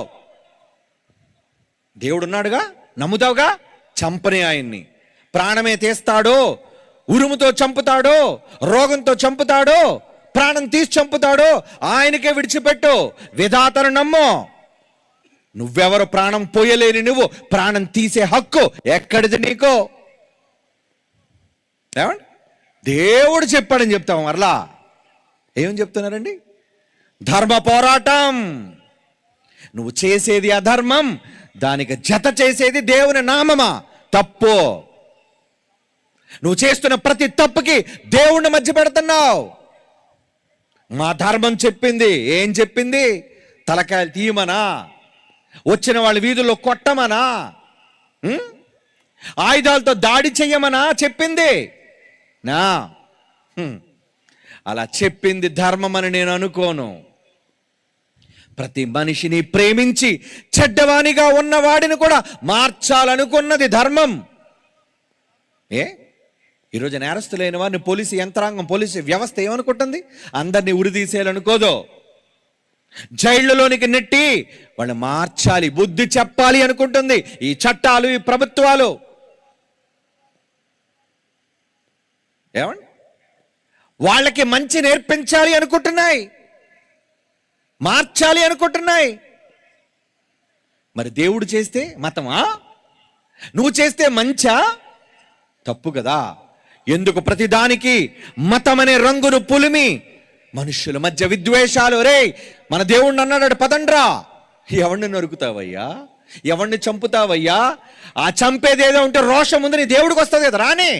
దేవుడు ఉన్నాడుగా, నమ్ముతావుగా, చంపని ఆయన్ని. ప్రాణమే తీస్తాడో, ఉరుముతో చంపుతాడో, రోగంతో చంపుతాడో, ప్రాణం తీసి చంపుతాడో ఆయనకే విడిచిపెట్టు. విధాతను నమ్ము. నువ్వెవరు ప్రాణం పోయలేని నువ్వు, ప్రాణం తీసే హక్కు ఎక్కడిది నీకు? ఏమండి, దేవుడు చెప్పాడని చెప్తాం. మరలా ఏమని చెప్తున్నారండి? ధర్మ పోరాటం. నువ్వు చేసేది అధర్మం, దానికి జత చేసేది దేవుని నామమా? తప్పు. నువ్వు చేస్తున్న ప్రతి తప్పుకి దేవుణ్ణి మధ్య పెడుతున్నావు. మా ధర్మం చెప్పింది. ఏం చెప్పింది? తలకాయలు తీయమనా? వచ్చిన వాళ్ళ వీధుల్లో కొట్టమనా? ఆయుధాలతో దాడి చెయ్యమనా చెప్పింది? నా అలా చెప్పింది ధర్మం అని నేను అనుకోను. ప్రతి మనిషిని ప్రేమించి చెడ్డవానిగా ఉన్నవాడిని కూడా మార్చాలనుకున్నది ధర్మం. ఈరోజు నేరస్తులైన వారిని పోలీసు యంత్రాంగం, పోలీసు వ్యవస్థ ఏమనుకుంటుంది? అందరినీ ఉరిదీసేయాలనుకోదు. జైళ్ళలోనికి నెట్టి వాళ్ళు మార్చాలి, బుద్ధి చెప్పాలి అనుకుంటుంది ఈ చట్టాలు, ఈ ప్రభుత్వాలు. ఏమండి, వాళ్ళకి మంచి నేర్పించాలి అనుకుంటున్నాయి. మార్చాలి అనుకుంటున్నాయి. మరి దేవుడు చేస్తే మతమా? నువ్వు చేస్తే మంచా? తప్పు కదా. ఎందుకు ప్రతిదానికి మతం అనే రంగును పులిమి మనుషుల మధ్య విద్వేషాలు? రే, మన దేవుణ్ణి అన్నాడు, పదండ్రా. ఎవరిని నరుకుతావయ్యా? ఎవరిని చంపుతావయ్యా? ఆ చంపేది ఏదో ఉంటే రోషం ముందు నీ దేవుడికి వస్తుంది కదా. రానే,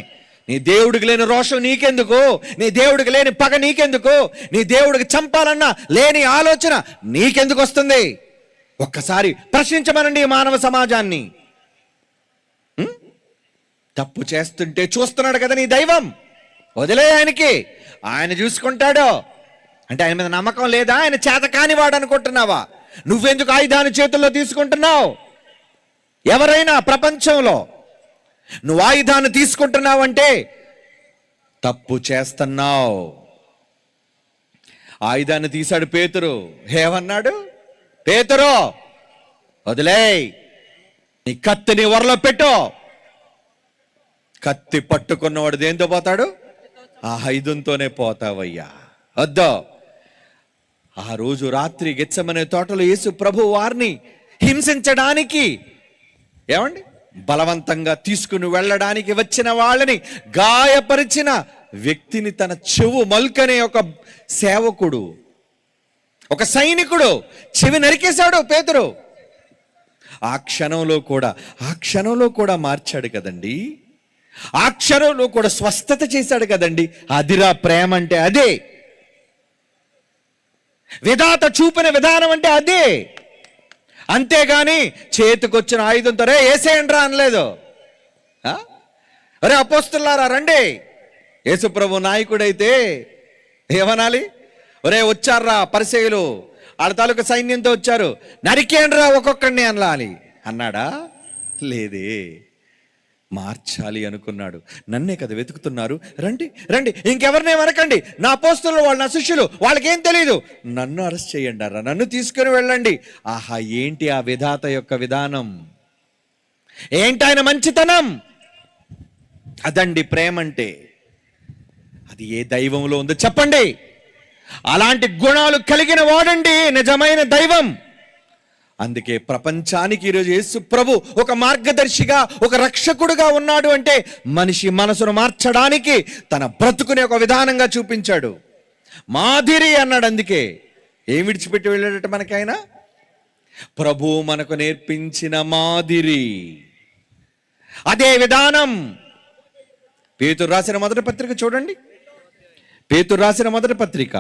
నీ దేవుడికి లేని రోషం నీకెందుకు? నీ దేవుడికి లేని పగ నీకెందుకు? నీ దేవుడికి చంపాలన్నా లేని ఆలోచన నీకెందుకు వస్తుంది? ఒక్కసారి ప్రశ్నించమనండి ఈ మానవ సమాజాన్ని. తప్పు చేస్తుంటే చూస్తున్నాడు కదా నీ దైవం, వదిలే ఆయనకి, ఆయన చూసుకుంటాడు. అంటే ఆయన మీద నమ్మకం లేదా? ఆయన చేత కానివాడు అనుకుంటున్నావా? నువ్వెందుకు ఆయుధాన్ని చేతుల్లో తీసుకుంటున్నావు? ఎవరైనా ప్రపంచంలో నువ్వు ఆయుధాన్ని తీసుకుంటున్నావంటే తప్పు చేస్తున్నావు. ఆయుధాన్ని తీశాడు పేతురు. ఏమన్నాడు? పేతురు, వదిలేయ్, నీ కత్తిని వరలో పెట్టు. కత్తి పట్టుకున్నవాడు దేంతో పోతాడు? ఆ ఆయుధంతోనే పోతావయ్యా. వద్దు. ఆ రోజు రాత్రి గెత్సెమనే తోటలో యేసు ప్రభు వారిని హింసించడానికి, ఏమండి, బలవంతంగా తీసుకుని వెళ్ళడానికి వచ్చిన వాళ్ళని గాయపరిచిన వ్యక్తిని తన చెవు మల్కనే ఒక సేవకుడు, ఒక సైనికుడు చెవి నరికేశాడు పేతురు. ఆ క్షణంలో కూడా మార్చాడు కదండి. ఆ క్షణంలో కూడా స్వస్థత చేశాడు కదండి. అదిరా ప్రేమ అంటే అదే. విధాత చూపిన విధానం అంటే అదే. అంతేగాని చేతికొచ్చిన ఆయుధంతో రే ఏసేయండ్రా అనలేదు. అరే అపోస్తలులారా రండి. యేసుప్రభు నాయకుడైతే ఏమనాలి? ఒరే వచ్చారా పరిసయ్యులు, వాళ్ళ తాలూకా సైన్యంతో వచ్చారు, నరికేయండ్రా ఒక్కొక్కడిని అనాలి అన్నాడా? లేదే. మార్చాలి అనుకున్నాడు. నన్నే కదా వెతుకుతున్నారు, రండి రండి, ఇంకెవరినే అనకండి, నా అపోస్తలులు, వాళ్ళ నా శిష్యులు, వాళ్ళకేం తెలియదు, నన్ను అరెస్ట్ చేయండి రా, నన్ను తీసుకుని వెళ్ళండి. ఆహా, ఏంటి ఆ విధాత యొక్క విధానం? ఏంటి ఆయన మంచితనం? అదండి ప్రేమ అంటే. అది ఏ దైవంలో ఉందో చెప్పండి. అలాంటి గుణాలు కలిగిన వాడండి నిజమైన దైవం. అందుకే ప్రపంచానికి ఈరోజు యేసు ప్రభు ఒక మార్గదర్శిగా, ఒక రక్షకుడుగా ఉన్నాడు. అంటే మనిషి మనసును మార్చడానికి తన బ్రతుకుని ఒక విధానంగా చూపించాడు. మాదిరి అన్నాడు. అందుకే ఏం విడిచిపెట్టి వెళ్ళాడట మనకైనా? ప్రభు మనకు నేర్పించిన మాదిరి, అదే విధానం. పేతురు రాసిన మొదటి పత్రిక చూడండి. పేతురు రాసిన మొదటి పత్రిక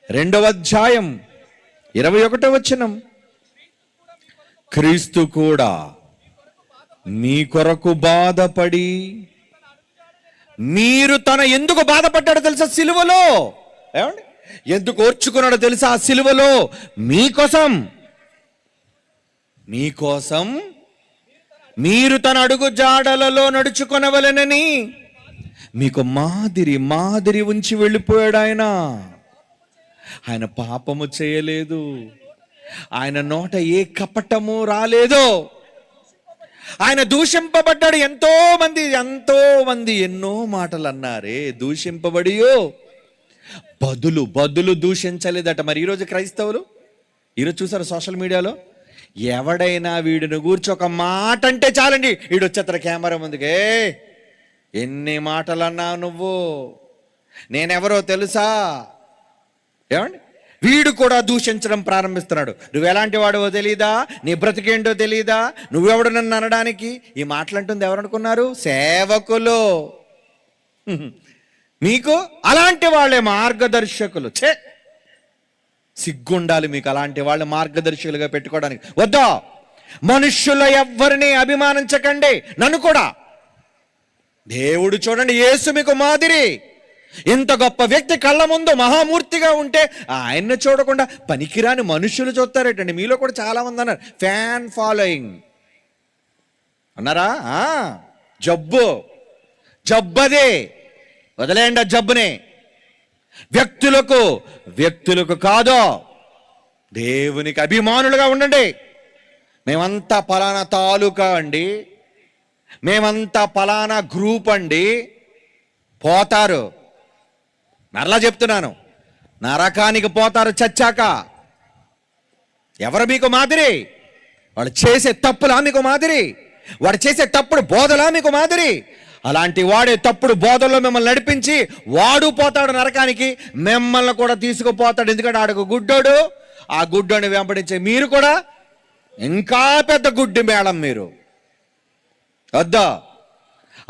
2వ అధ్యాయం 21వ వచనం. క్రీస్తు కూడా మీ కొరకు బాధపడి, మీరు తన ఎందుకు బాధపడ్డాడో తెలుసా? సిలువలో. ఏమండి, ఎందుకు ఓర్చుకున్నాడో తెలుసా? ఆ సిలువలో మీకోసం మీరు తన అడుగు జాడలలో నడుచుకొనవలెనని మీకు మాదిరి ఉంచి వెళ్ళిపోయాడు. ఆయన పాపము చేయలేదు. ఆయన నోట ఏ కపటము రాలేదు. ఆయన దూషింపబడ్డాడు. ఎంతో మంది ఎన్నో మాటలు అన్నారే, దూషింపబడియో బదులు దూషించలేదట. మరి ఈరోజు క్రైస్తవులు, ఈరోజు చూసారు సోషల్ మీడియాలో, ఎవడైనా వీడిని గూర్చి ఒక మాట అంటే చాలండి, వీడు వచ్చేతర కెమెరా ముందుకే, ఎన్ని మాటలు అన్నావు నువ్వు, నేనెవరో తెలుసా? ఏమండి, వీడు కూడా దూషించడం ప్రారంభిస్తున్నాడు. నువ్వు ఎలాంటి వాడవో తెలియదా? నీ బ్రతికేంటో తెలియదా? నువ్వెవడు నన్ను అనడానికి? ఈ మాటలంటుంది ఎవరనుకున్నారు? సేవకులు. మీకు అలాంటి వాళ్ళే మార్గదర్శకులు. సిగ్గుండాలి మీకు అలాంటి వాళ్ళు మార్గదర్శకులుగా పెట్టుకోవడానికి. వద్దా, మనుష్యుల ఎవ్వరిని అభిమానించకండి, నన్ను కూడా. దేవుడు చూడండి, యేసు మీకు మాదిరి. ఇంత గొప్ప వ్యక్తి కళ్ళ ముందు మహామూర్తిగా ఉంటే ఆయన్ని చూడకుండా పనికిరాని మనుషులు చూస్తారేటండి. మీలో కూడా చాలా మంది అన్నారు ఫ్యాన్ ఫాలోయింగ్ అన్నారా? జబ్బదే, వదిలేయండి ఆ జబ్బుని. వ్యక్తులకు కాదు, దేవునికి అభిమానులుగా ఉండండి. మేమంతా పలానా తాలూకా అండి, మేమంతా పలానా గ్రూప్ అండి. పోతారు, మరలా చెప్తున్నాను, నరకానికి పోతారు చచ్చాక. ఎవరు మీకు మాదిరి? వాడు చేసే తప్పులా మీకు మాదిరి? వాడు చేసే తప్పుడు బోధలా మీకు మాదిరి? అలాంటి వాడే తప్పుడు బోధల్లో మిమ్మల్ని నడిపించి వాడు పోతాడు నరకానికి, మిమ్మల్ని కూడా తీసుకుపోతాడు. ఎందుకంటే ఆడకు గుడ్డోడు, ఆ గుడ్డోని వెంబడించే మీరు కూడా ఇంకా పెద్ద గుడ్డి మేళం. మీరు వద్దా?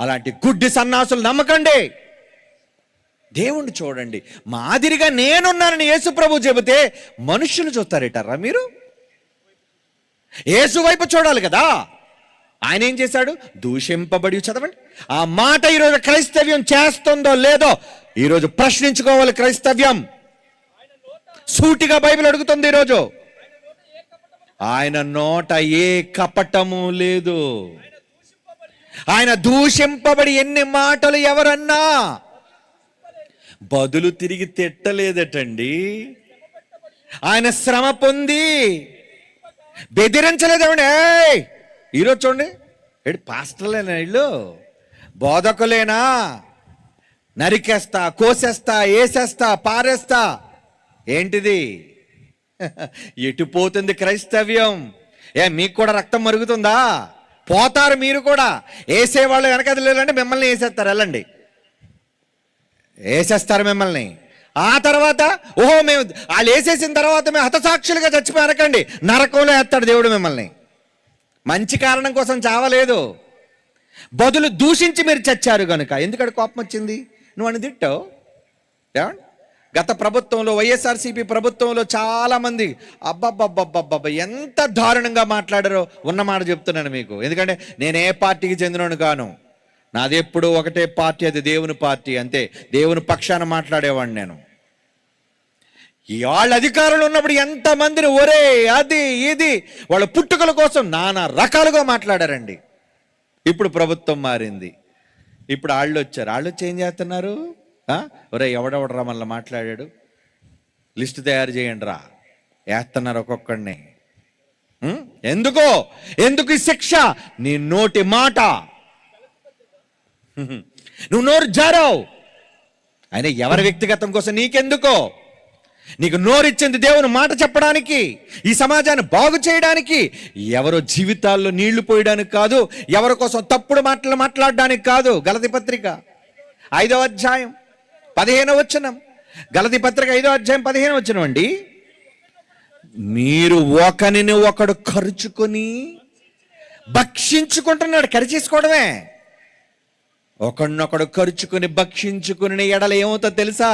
అలాంటి గుడ్డి సన్నాసులు నమ్మకండి. దేవుణ్ణి చూడండి. మాదిరిగా నేనున్నానని యేసు ప్రభు చెబితే మనుషులు చూస్తారేటారా మీరు? యేసు వైపు చూడాలి కదా. ఆయన ఏం చేశాడు? దూషింపబడి, చదవండి ఆ మాట. ఈరోజు క్రైస్తవ్యం చేస్తుందో లేదో ఈరోజు ప్రశ్నించుకోవాలి. క్రైస్తవ్యం సూటిగా బైబిల్ అడుగుతుంది ఈరోజు. ఆయన నోట ఏ కపటము లేదు. ఆయన దూషింపబడి ఎన్ని మాటలు ఎవరన్నా బదులు తిరిగి తిట్టలేదటండి. ఆయన శ్రమ పొంది బెదిరించలేదేమండి. ఈరోజు చూడండి, ఏడు పాస్టర్లేనా వీళ్ళు? బోధకులేనా? నరికేస్తా, కోసేస్తా, వేసేస్తా, పారేస్తా. ఏంటిది? ఎటుపోతుంది క్రైస్తవ్యం? మీకు కూడా రక్తం మరుగుతుందా? పోతారు మీరు కూడా. వేసేవాళ్ళు వెనకది లేదంటే మిమ్మల్ని వేసేస్తారు. వెళ్ళండి, వేసేస్తారు మిమ్మల్ని. ఆ తర్వాత ఓహో మేము వాళ్ళు వేసేసిన తర్వాత మేము హతసాక్షులుగా చచ్చిపోయి అనకండి, నరకంలో వేస్తాడు దేవుడు మిమ్మల్ని. మంచి కారణం కోసం చావలేదు, బదులు దూషించి మీరు చచ్చారు కనుక. ఎందుకంటే కోపం వచ్చింది, నువ్వు అని తిట్టావు. గత ప్రభుత్వంలో, వైఎస్ఆర్సీపీ ప్రభుత్వంలో చాలామంది అబ్బబ్బబ్బబ్బబ్బ ఎంత దారుణంగా మాట్లాడారో ఉన్నమాట చెప్తున్నాను మీకు. ఎందుకంటే నేను ఏ పార్టీకి చెందినోను కాను. నాది ఎప్పుడు ఒకటే పార్టీ, అది దేవుని పార్టీ. అంతే, దేవుని పక్షాన మాట్లాడేవాడిని నేను. వాళ్ళ అధికారులు ఉన్నప్పుడు ఎంతమందిని ఒరే అది ఇది వాళ్ళ పుట్టుకల కోసం నానా రకాలుగా మాట్లాడారండి. ఇప్పుడు ప్రభుత్వం మారింది, ఇప్పుడు వాళ్ళు వచ్చారు. వాళ్ళు వచ్చి ఏం చేస్తున్నారు? ఒరే ఎవడెవడరా మళ్ళీ మాట్లాడాడు, లిస్టు తయారు చేయండి రా, వేస్తున్నారు ఒక్కొక్కడిని. ఎందుకు ఈ శిక్ష? నీ నోటి మాట. నువ్వు నోరు జారావు. ఆయన ఎవరి వ్యక్తిగతం కోసం నీకెందుకో? నీకు నోరిచ్చింది దేవుని మాట చెప్పడానికి, ఈ సమాజాన్ని బాగు చేయడానికి, ఎవరో జీవితాల్లో నీళ్లు పోయడానికి కాదు, ఎవరి కోసం తప్పుడు మాటలు మాట్లాడడానికి కాదు. గలతీ పత్రిక 5వ అధ్యాయం 15వ వచనం. గలతీ పత్రిక 5వ అధ్యాయం 15వ వచనం అండి. మీరు ఒకరిని ఒకడు ఖర్చుకొని భక్షించుకుంటున్నాడు. ఖర్చేసుకోవడమే. ఒకరినొకడు ఖర్చుకొని భక్షించుకుని ఎడల ఏమవుతుందో తెలుసా?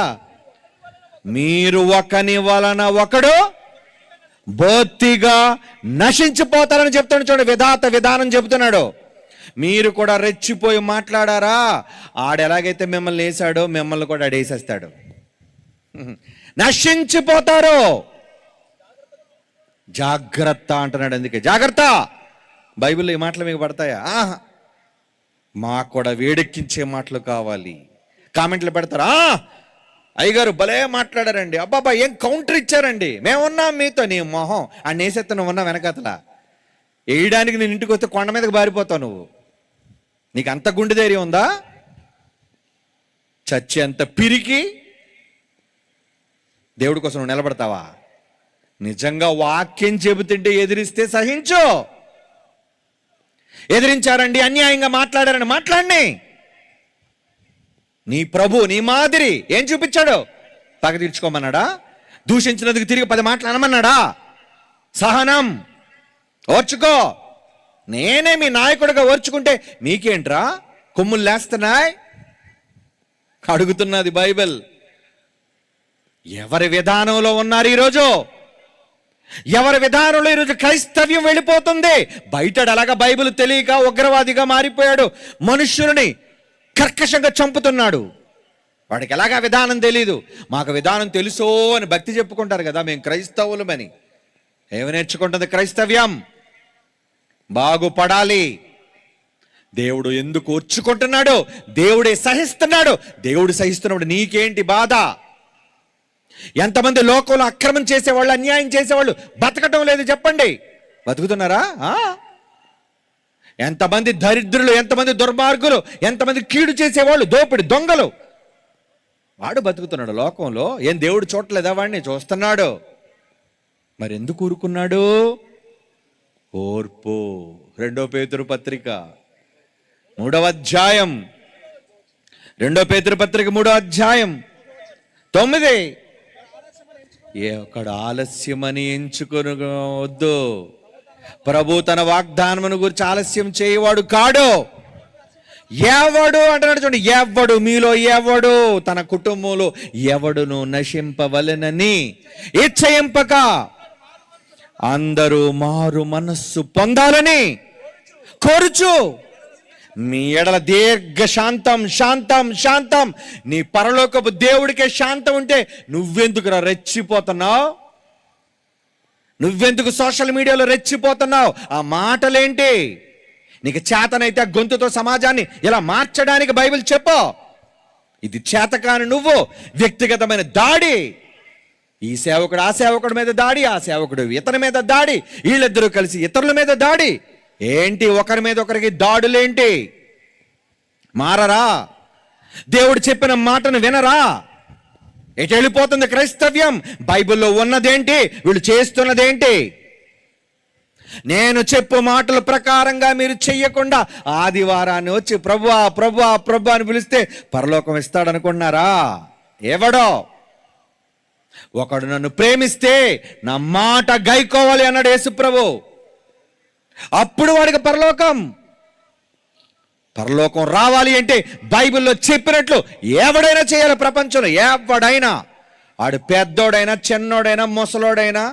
మీరు ఒకని వలన ఒకడు బొత్తిగా నశించిపోతారని చెప్తాడు. చూడండి, విధానం చెబుతున్నాడు. మీరు కూడా రెచ్చిపోయి మాట్లాడారా, ఆడెలాగైతే మిమ్మల్ని వేసాడో మిమ్మల్ని కూడా ఆడేసేస్తాడు. నశించిపోతారు. జాగ్రత్త అంటున్నాడు. అందుకే జాగ్రత్త. బైబిల్లో ఈ మాటలు మీకు పడతాయా? మాకు కూడా వేడెక్కించే మాటలు కావాలి. కామెంట్లు పెడతారా? అయ్యగారు భలే మాట్లాడారండి, అబ్బాబా ఏం కౌంటర్ ఇచ్చారండి, మేమున్నాం మీతో. నీ మొహం ఆ నేసెత్త నువ్వు ఉన్నా వెనకతలా వేయడానికి. నేను ఇంటికి వస్తే కొండ మీదకి బారిపోతావు నువ్వు. నీకు అంత గుండె ధైర్యం ఉందా? చచ్చి అంత పిరికి దేవుడి కోసం నువ్వు నిలబడతావా? నిజంగా వాక్యం చెబుతుంటే ఎదిరిస్తే సహించు. ఎదిరించారండి, అన్యాయంగా మాట్లాడారని మాట్లాడిని. నీ ప్రభు నీ మాదిరి ఏం చూపించాడు? పగ తీర్చుకోమన్నాడా? దూషించినందుకు తిరిగి 10 మాటలు అనమన్నాడా? సహనం, ఓర్చుకో. నేనే మీ నాయకుడిగా ఓర్చుకుంటే మీకేంట్రా కొమ్ములు లేస్తున్నాయి? అడుగుతున్నది బైబిల్. ఎవరి విధానంలో ఉన్నారు ఈరోజు? ఎవరి విధానంలో ఈరోజు క్రైస్తవ్యం వెళ్ళిపోతుంది? బయట అలాగా బైబిల్ తెలియక ఉగ్రవాదిగా మారిపోయాడు, మనుష్యులని కర్కశంగా చంపుతున్నాడు. వాడికి ఎలాగా విధానం తెలీదు. మాకు విధానం తెలుసో అని భక్తి చెప్పుకుంటారు కదా, మేము క్రైస్తవులమని. ఏమి నేర్చుకుంటుంది క్రైస్తవ్యం? బాగుపడాలి. దేవుడు ఎందుకు ఓర్చుకుంటున్నాడు? దేవుడే సహిస్తున్నాడు. దేవుడు సహిస్తున్నప్పుడు నీకేంటి బాధ? ఎంతమంది లోకంలో అక్రమం చేసేవాళ్ళు, అన్యాయం చేసేవాళ్ళు బతకటం లేదు చెప్పండి? బతుకుతున్నారా? ఎంతమంది దరిద్రులు, ఎంతమంది దుర్మార్గులు, ఎంతమంది కీడు చేసేవాళ్ళు, దోపిడి దొంగలు. వాడు బతుకుతున్నాడు లోకంలో. ఏం దేవుడు చూడలేదా? వాడిని చూస్తున్నాడు. మరి ఎందుకు ఊరుకున్నాడు? ఓర్పు. 2 పేతురు పత్రిక 3వ అధ్యాయం, 2 పేతురు పత్రిక 3వ అధ్యాయం 9. ఏ ఒక్కడు ఆలస్యమని ఎంచుకొనవద్దు. ప్రభు తన వాగ్దానమును గురించి ఆలస్యం చేయవాడు కాడు. ఎవడు అంటున్నాడు చూడండి, ఎవడు మీలో ఎవడు తన కుటుంబంలో ఎవడును నశింపవలెనని ఇచ్చయింపక అందరూ మారు మనస్సు పొందాలని కోరుచు మీ ఎడల దీర్ఘ శాంతం శాంతం శాంతం. నీ పరలోకపు దేవుడికే శాంతం ఉంటే నువ్వెందుకురా రెచ్చిపోతున్నావు? నువ్వెందుకు సోషల్ మీడియాలో రెచ్చిపోతున్నావు? ఆ మాటలేంటి? నీకు చేతనైతే ఆ గొంతుతో సమాజాన్ని ఇలా మార్చడానికి బైబిల్ చెప్పు. ఇది చేతకాని నువ్వు వ్యక్తిగతమైన దాడి. ఈ సేవకుడు ఆ సేవకుడి మీద దాడి, ఆ సేవకుడు ఇతని మీద దాడి, వీళ్ళిద్దరూ కలిసి ఇతరుల మీద దాడి. ఏంటి ఒకరి మీద ఒకరికి దాడులేంటి? మారరా? దేవుడు చెప్పిన మాటను వినరా? ఎటు వెళ్ళిపోతుంది క్రైస్తవ్యం? బైబిల్లో ఉన్నదేంటి, వీళ్ళు చేస్తున్నదేంటి? నేను చెప్పు మాటల ప్రకారంగా మీరు చెయ్యకుండా ఆదివారాన్ని వచ్చి ప్రభువా ప్రభువా ప్రభు అని పిలిస్తే పరలోకం ఇస్తాడనుకున్నారా? ఎవడో ఒకడు నన్ను ప్రేమిస్తే నా మాట గైకోవాలి అన్నాడు యేసు ప్రభు. అప్పుడు వాడికి పరలోకం రావాలి అంటే బైబిల్లో చెప్పినట్లు ఎవడైనా చేయాలి. ప్రపంచంలో ఎవడైనా, ఆడు పెద్దోడైనా చిన్నోడైనా ముసలోడైనా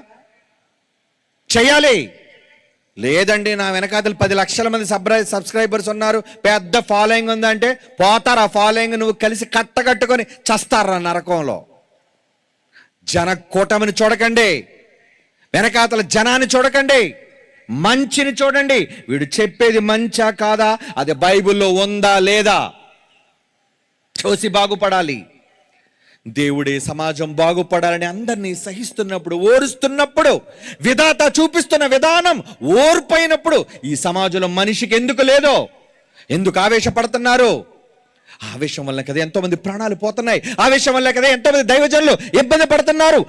చేయాలి. లేదండి నా వెనకాతలు 10 లక్షల మంది సబ్స్క్రైబర్స్ ఉన్నారు, పెద్ద ఫాలోయింగ్ ఉందంటే పోతారు. ఆ ఫాలోయింగ్ నువ్వు కలిసి కట్టకట్టుకొని చస్తారా నరకంలో. జన కూటమిని చూడకండి, వెనకాతల జనాన్ని చూడకండి, మంచిని చూడండి. వీడు చెప్పేది మంచా కాదా, అది బైబిల్లో ఉందా లేదా చూసి బాగుపడాలి. దేవుడే సమాజం బాగుపడాలని అందరినీ సహిస్తున్నప్పుడు, ఓరుస్తున్నప్పుడు, విధాత చూపిస్తున్న విధానం ఓర్పైనప్పుడు ఈ సమాజంలో మనిషికి ఎందుకు లేదో, ఎందుకు ఆవేశపడుతున్నారు? ఆవేశం వల్ల కదా ఎంతో మంది ప్రాణాలు పోతున్నాయి. ఆవేశం వల్ల కదా ఎంతో మంది దైవజనులు ఇబ్బంది పడుతున్నారు.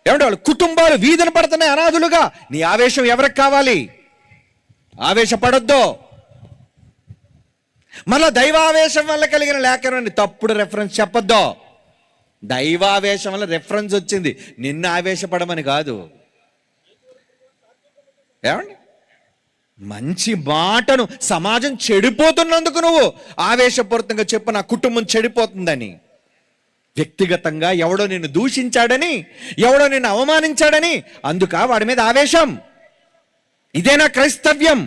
ఏమంటే వాళ్ళ కుటుంబాలు వీధిన పడుతున్నాయి అనాథులుగా. నీ ఆవేశం ఎవరికి కావాలి? ఆవేశపడొద్దు. మళ్ళా దైవావేశం వల్ల కలిగిన లేఖనాన్ని తప్పుడు రెఫరెన్స్ చెప్పొద్దు. దైవావేశం వల్ల రెఫరెన్స్ వచ్చింది, నిన్ను ఆవేశపడమని కాదు. ఏమండి, మంచి మాటను సమాజం చెడిపోతున్నందుకు నువ్వు ఆవేశపూరితంగా చెప్పు నా కుటుంబం చెడిపోతుందని. వ్యక్తిగతంగా ఎవడో నిన్ను దూషించాడని, ఎవడో నిన్ను అవమానించాడని అందుక వాడి మీద ఆవేశం? ఇదేనా క్రైస్తవ్యం?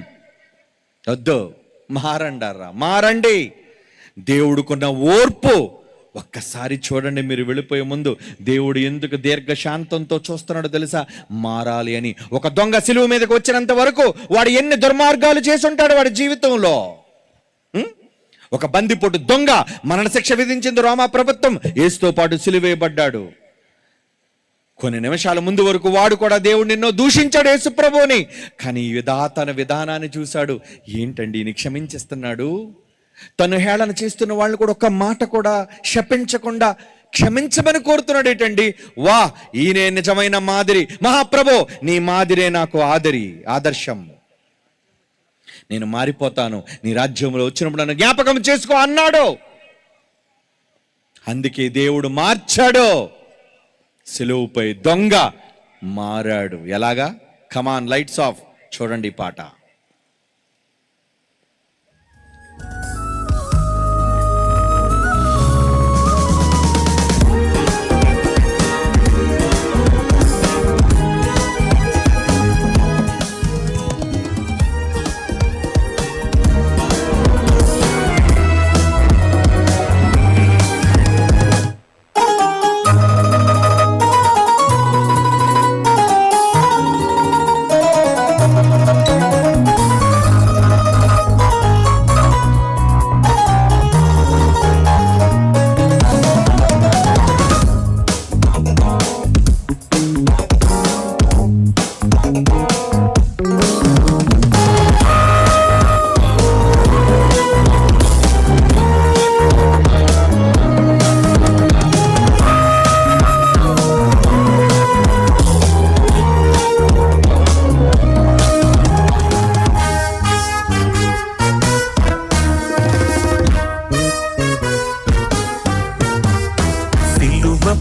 వద్దు, మారండారా, మారండి. దేవుడుకున్న ఓర్పు ఒక్కసారి చూడండి. మీరు వెళ్ళిపోయే ముందు దేవుడు ఎందుకు దీర్ఘశాంతంతో చూస్తున్నాడో తెలుసా? మారాలి అని. ఒక దొంగ సిలువ మీదకి వచ్చినంత వరకు వాడు ఎన్ని దుర్మార్గాలు చేసి ఉంటాడు వాడి జీవితంలో. ఒక బందిపోటు దొంగ మరణశిక్ష విధించింది రోమా ప్రభుత్వం, యేసుతో పాటు సిలువేయబడ్డాడు. కొన్ని నిమిషాల ముందు వరకు వాడు కూడా దేవుడు నిన్నో దూషించాడు యేసు ప్రభువుని. కానీ తన విధానాన్ని చూశాడు. ఏంటండి ఈయన క్షమించేస్తున్నాడు? తను హేళన చేస్తున్న వాళ్ళని కూడా ఒక్క మాట కూడా శపించకుండా క్షమించమని కోరుతున్నాడు. ఏంటండి, వా ఈయనే నిజమైన మాదిరి. మహాప్రభు నీ మాదిరే నాకు ఆదర్శం. నేను మారిపోతాను, నీ రాజ్యంలో వచ్చినప్పుడు నన్ను జ్ఞాపకం చేసుకో అన్నాడు. అందుకే దేవుడు మార్చాడు. సిలువపై దొంగ మారాడు. ఎలాగా? కమాన్, లైట్స్ ఆఫ్. చూడండి ఈ పాట.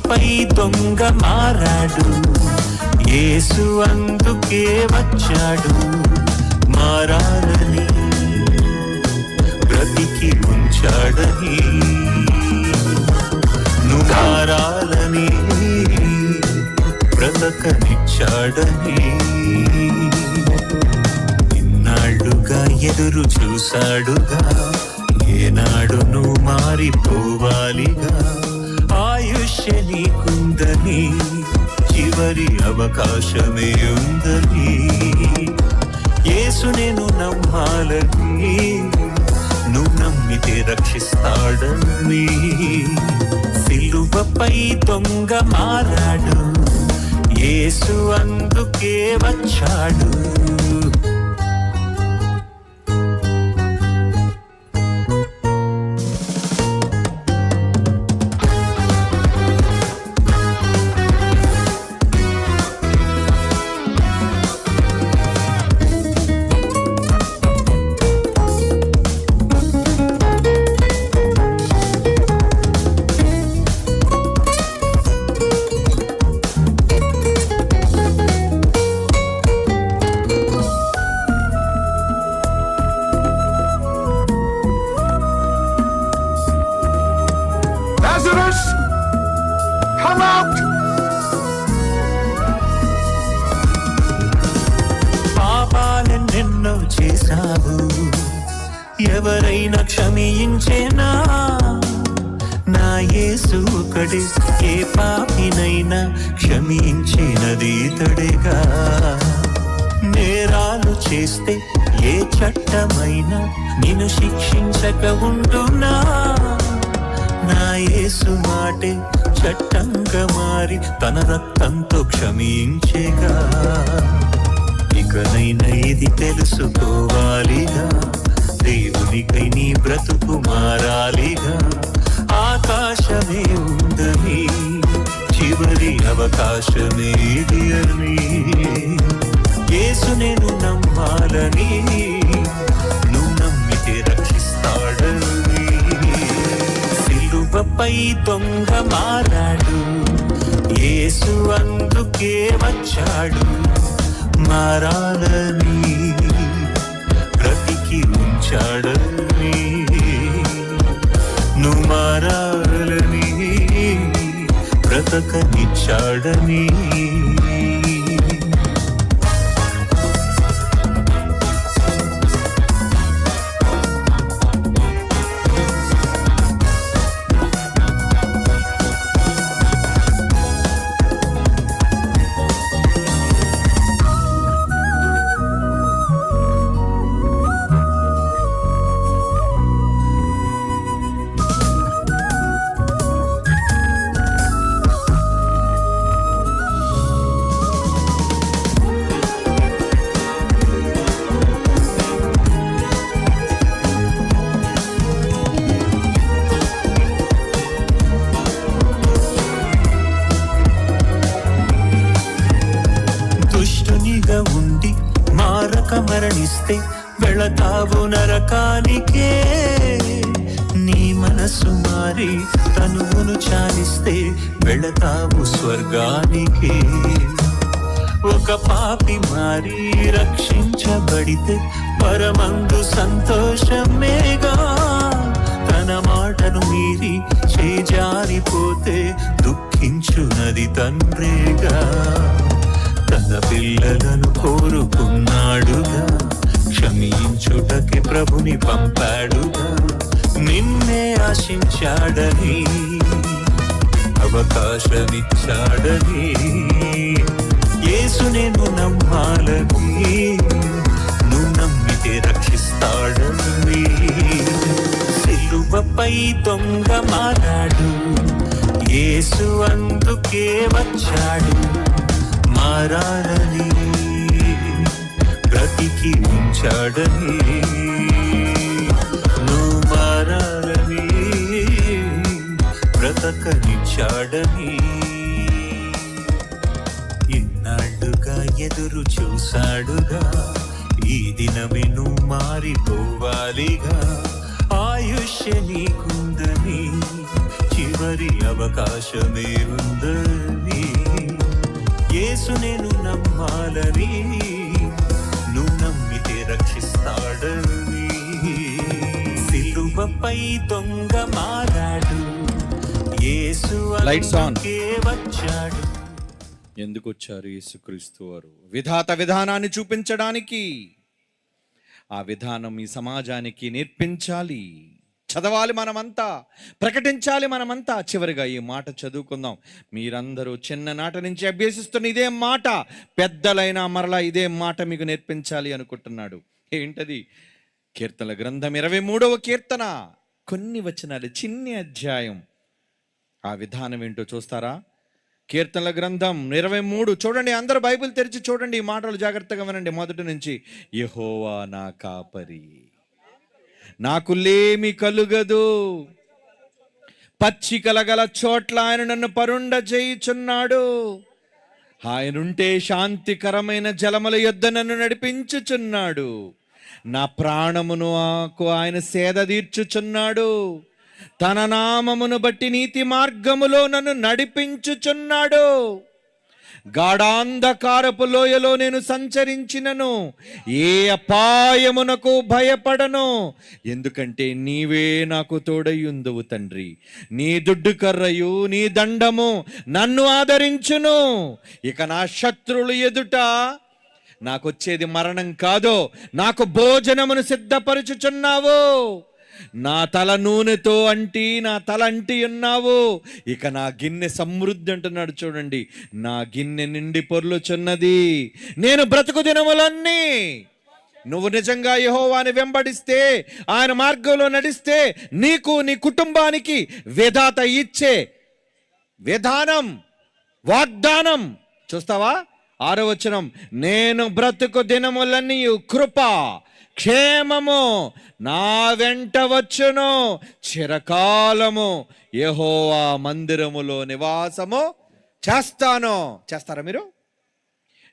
సిలువపై దొంగ మారాడు, యేసు అందుకే వచ్చాడు. మారాలని బ్రతికి ఉంచాడని, నువ్వు మారాలని బ్రతకనిచ్చాడని. ఇన్నాళ్ళుగా ఎదురు చూశాడుగా, ఏనాడు నువ్వు మారిపోవాలిగా. ఆయుష్య నీకుందని, చివరి అవకాశమే ఉందని. యేసు నేను నమ్మాలని, నువ్వు నమ్మితే రక్షిస్తాడని. సిలువపై దొంగ మారాడు, యేసు అందుకే వచ్చాడు. Come out! పాపాలెన్నెన్నో చేశావు, ఎవరైనా క్షమించేనా? నా యేసు ఒకడే, ఏ పాపినైనా క్షమించినది ఇతడేగా. నేరాలు చేస్తే ఏ చట్టమైనా నిన్ను శిక్షించక ఉండునా? నా యేసు మాటే చట్టంగా మారి తన రక్తంతో క్షమించేగా. ఇకనైనా ఇది తెలుసుకోవాలిగా, దేవునికై నీ బ్రతుకు మారాలిగా. ఆకాశమే ఉందని, చివరి అవకాశమే ఇది అని. యేసు నేను నమ్మాలని, నువ్వు నమ్మితే రక్షిస్తాడని. సిలువపై దొంగ మారాడు, యేసు అందుకే వచ్చాడు. మారాలని బ్రతికి ఉంచాడని, నువ్వు మారాలని బ్రతకనిచ్చాడని. ఉండి మారక మరణిస్తే వెళతావు నరకానికే. నీ మనసు మారి తనువును చాలిస్తే వెళతావు స్వర్గానికే. ఒక పాపి మారి రక్షించబడితే పరమందు సంతోషమేగా. తన మాటను మీరి చేజారిపోతే దుఃఖించునది తండ్రేగా. తన పిల్లలను కోరుకున్నాడుగా, క్షమించుటకి ప్రభుని పంపాడుగా. నిన్నే ఆశించాడని, అవకాశమిచ్చాడని. యేసు నేను నమ్మాలని, నువ్వు నమ్మితే రక్షిస్తాడని. సిలువపై దొంగ మారాడు, యేసు అందుకే వచ్చాడు. మారాలని బ్రతికి ఉంచాడని, నువ్వు మారాలని బ్రతకనిచ్చాడని. ఇన్నాళ్ళుగా ఎదురు చూశాడుగా, ఈ దినమే నువ్వు మారిపోవాలిగా. ఆయుష్య నీకుందని, చివరి చివరి అవకాశమే ఉందని, యేసు నేను నమ్మాలని, నువ్వు నమ్మితే రక్షిస్తాడని. సిలువపై దొంగ మారాడు, యేసు Lights on. అందుకే వచ్చాడు. ఎందుకు వచ్చారు యేసుక్రీస్తు వారు? విధాత విధానాన్ని చూపించడానికి. ఆ విధానం ఈ సమాజానికి నేర్పించాలి, చదవాలి మనమంతా, ప్రకటించాలి మనమంతా. చివరిగా ఈ మాట చదువుకుందాం. మీరందరూ చిన్ననాటి నుంచి అభ్యసిస్తున్న ఇదే మాట, పెద్దలైనా మరలా ఇదే మాట మీకు నేర్పించాలి అనుకుంటున్నాడు. ఏంటది? కీర్తనల గ్రంథం 23వ కీర్తన, కొన్ని వచనాలు, చిన్ని అధ్యాయం. ఆ విధానం ఏంటో చూస్తారా? కీర్తనల గ్రంథం 23 చూడండి, అందరూ బైబిల్ తెరిచి చూడండి, ఈ మాటలు జాగ్రత్తగా వినండి. మొదటి నుంచి, యెహోవా నా కాపరి, నాకు లేమి కలుగదు, పచ్చికల గల చోట్ల ఆయన నన్ను పరుండ చేయుచున్నాడు, ఆయనుంటే శాంతికరమైన జలముల యొద్ద నన్ను నడిపించుచున్నాడు, నా ప్రాణమును ఆయన సేద తీర్చుచున్నాడు, తన నామమును బట్టి నీతి మార్గములో నన్ను నడిపించుచున్నాడు, గాఢాంధకారపు లోయలో నేను సంచరించినను ఏ అపాయమునకు భయపడను, ఎందుకంటే నీవే నాకు తోడయ్యుందువు తండ్రి, నీ దుడ్డు కర్రయు నీ దండము నన్ను ఆదరించును. ఇక నా శత్రువులు ఎదుట నాకొచ్చేది మరణం కాదో, నాకు భోజనమును సిద్ధపరచుచున్నావు, నా తల నూనెతో నా తల అంటి ఉన్నావు, ఇక నా గిన్నె సమృద్ధి అంటున్నాడు. చూడండి, నా గిన్నె నిండి పొర్లుచున్నది. నేను బ్రతుకు దినములన్నీ నువ్వు నిజంగా యెహోవాని వెంబడిస్తే, ఆయన మార్గంలో నడిస్తే, నీకు నీ కుటుంబానికి విధాత ఇచ్చే విధానం, వాగ్దానం చూస్తావా? 6వ వచనం, నేను బ్రతుకు దినములన్నీ కృప క్షేమము నా వెంట వచ్చును, చిరకాలము యెహోవా మందిరములో నివాసము చేస్తాను. చేస్తారా మీరు?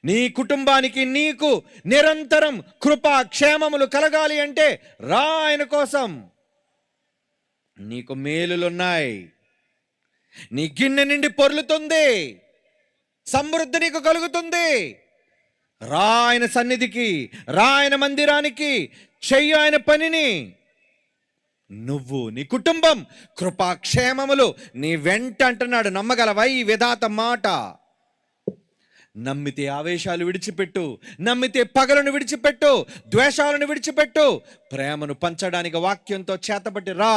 నీ కుటుంబానికి, నీకు నిరంతరం కృపా క్షేమములు కలగాలి అంటే రా ఆయన కోసం. నీకు మేలులున్నాయి, నీ గిన్నె నిండి పొర్లుతుంది, సమృద్ధి నీకు కలుగుతుంది. రా ఆయన సన్నిధికి, రా ఆయన మందిరానికి, చెయ్యి ఆయన పనిని. నువ్వు, నీ కుటుంబం కృపాక్షేమములు నీ వెంట అంటున్నాడు. నమ్మగలవా ఈ విధాత మాట? నమ్మితే ఆవేశాలు విడిచిపెట్టు, నమ్మితే పగలను విడిచిపెట్టు, ద్వేషాలను విడిచిపెట్టు, ప్రేమను పంచడానికి వాక్యంతో చేతబట్టి రా.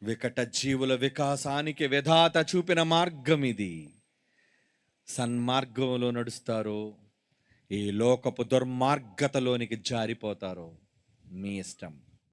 వికట జీవుల వికాసానికి విధాత చూపిన మార్గం ఇది. సన్మార్గంలో నడుస్తారో ఈ లోకపు దుర్మార్గతలోనికి జారిపోతారో మీ ఇష్టం.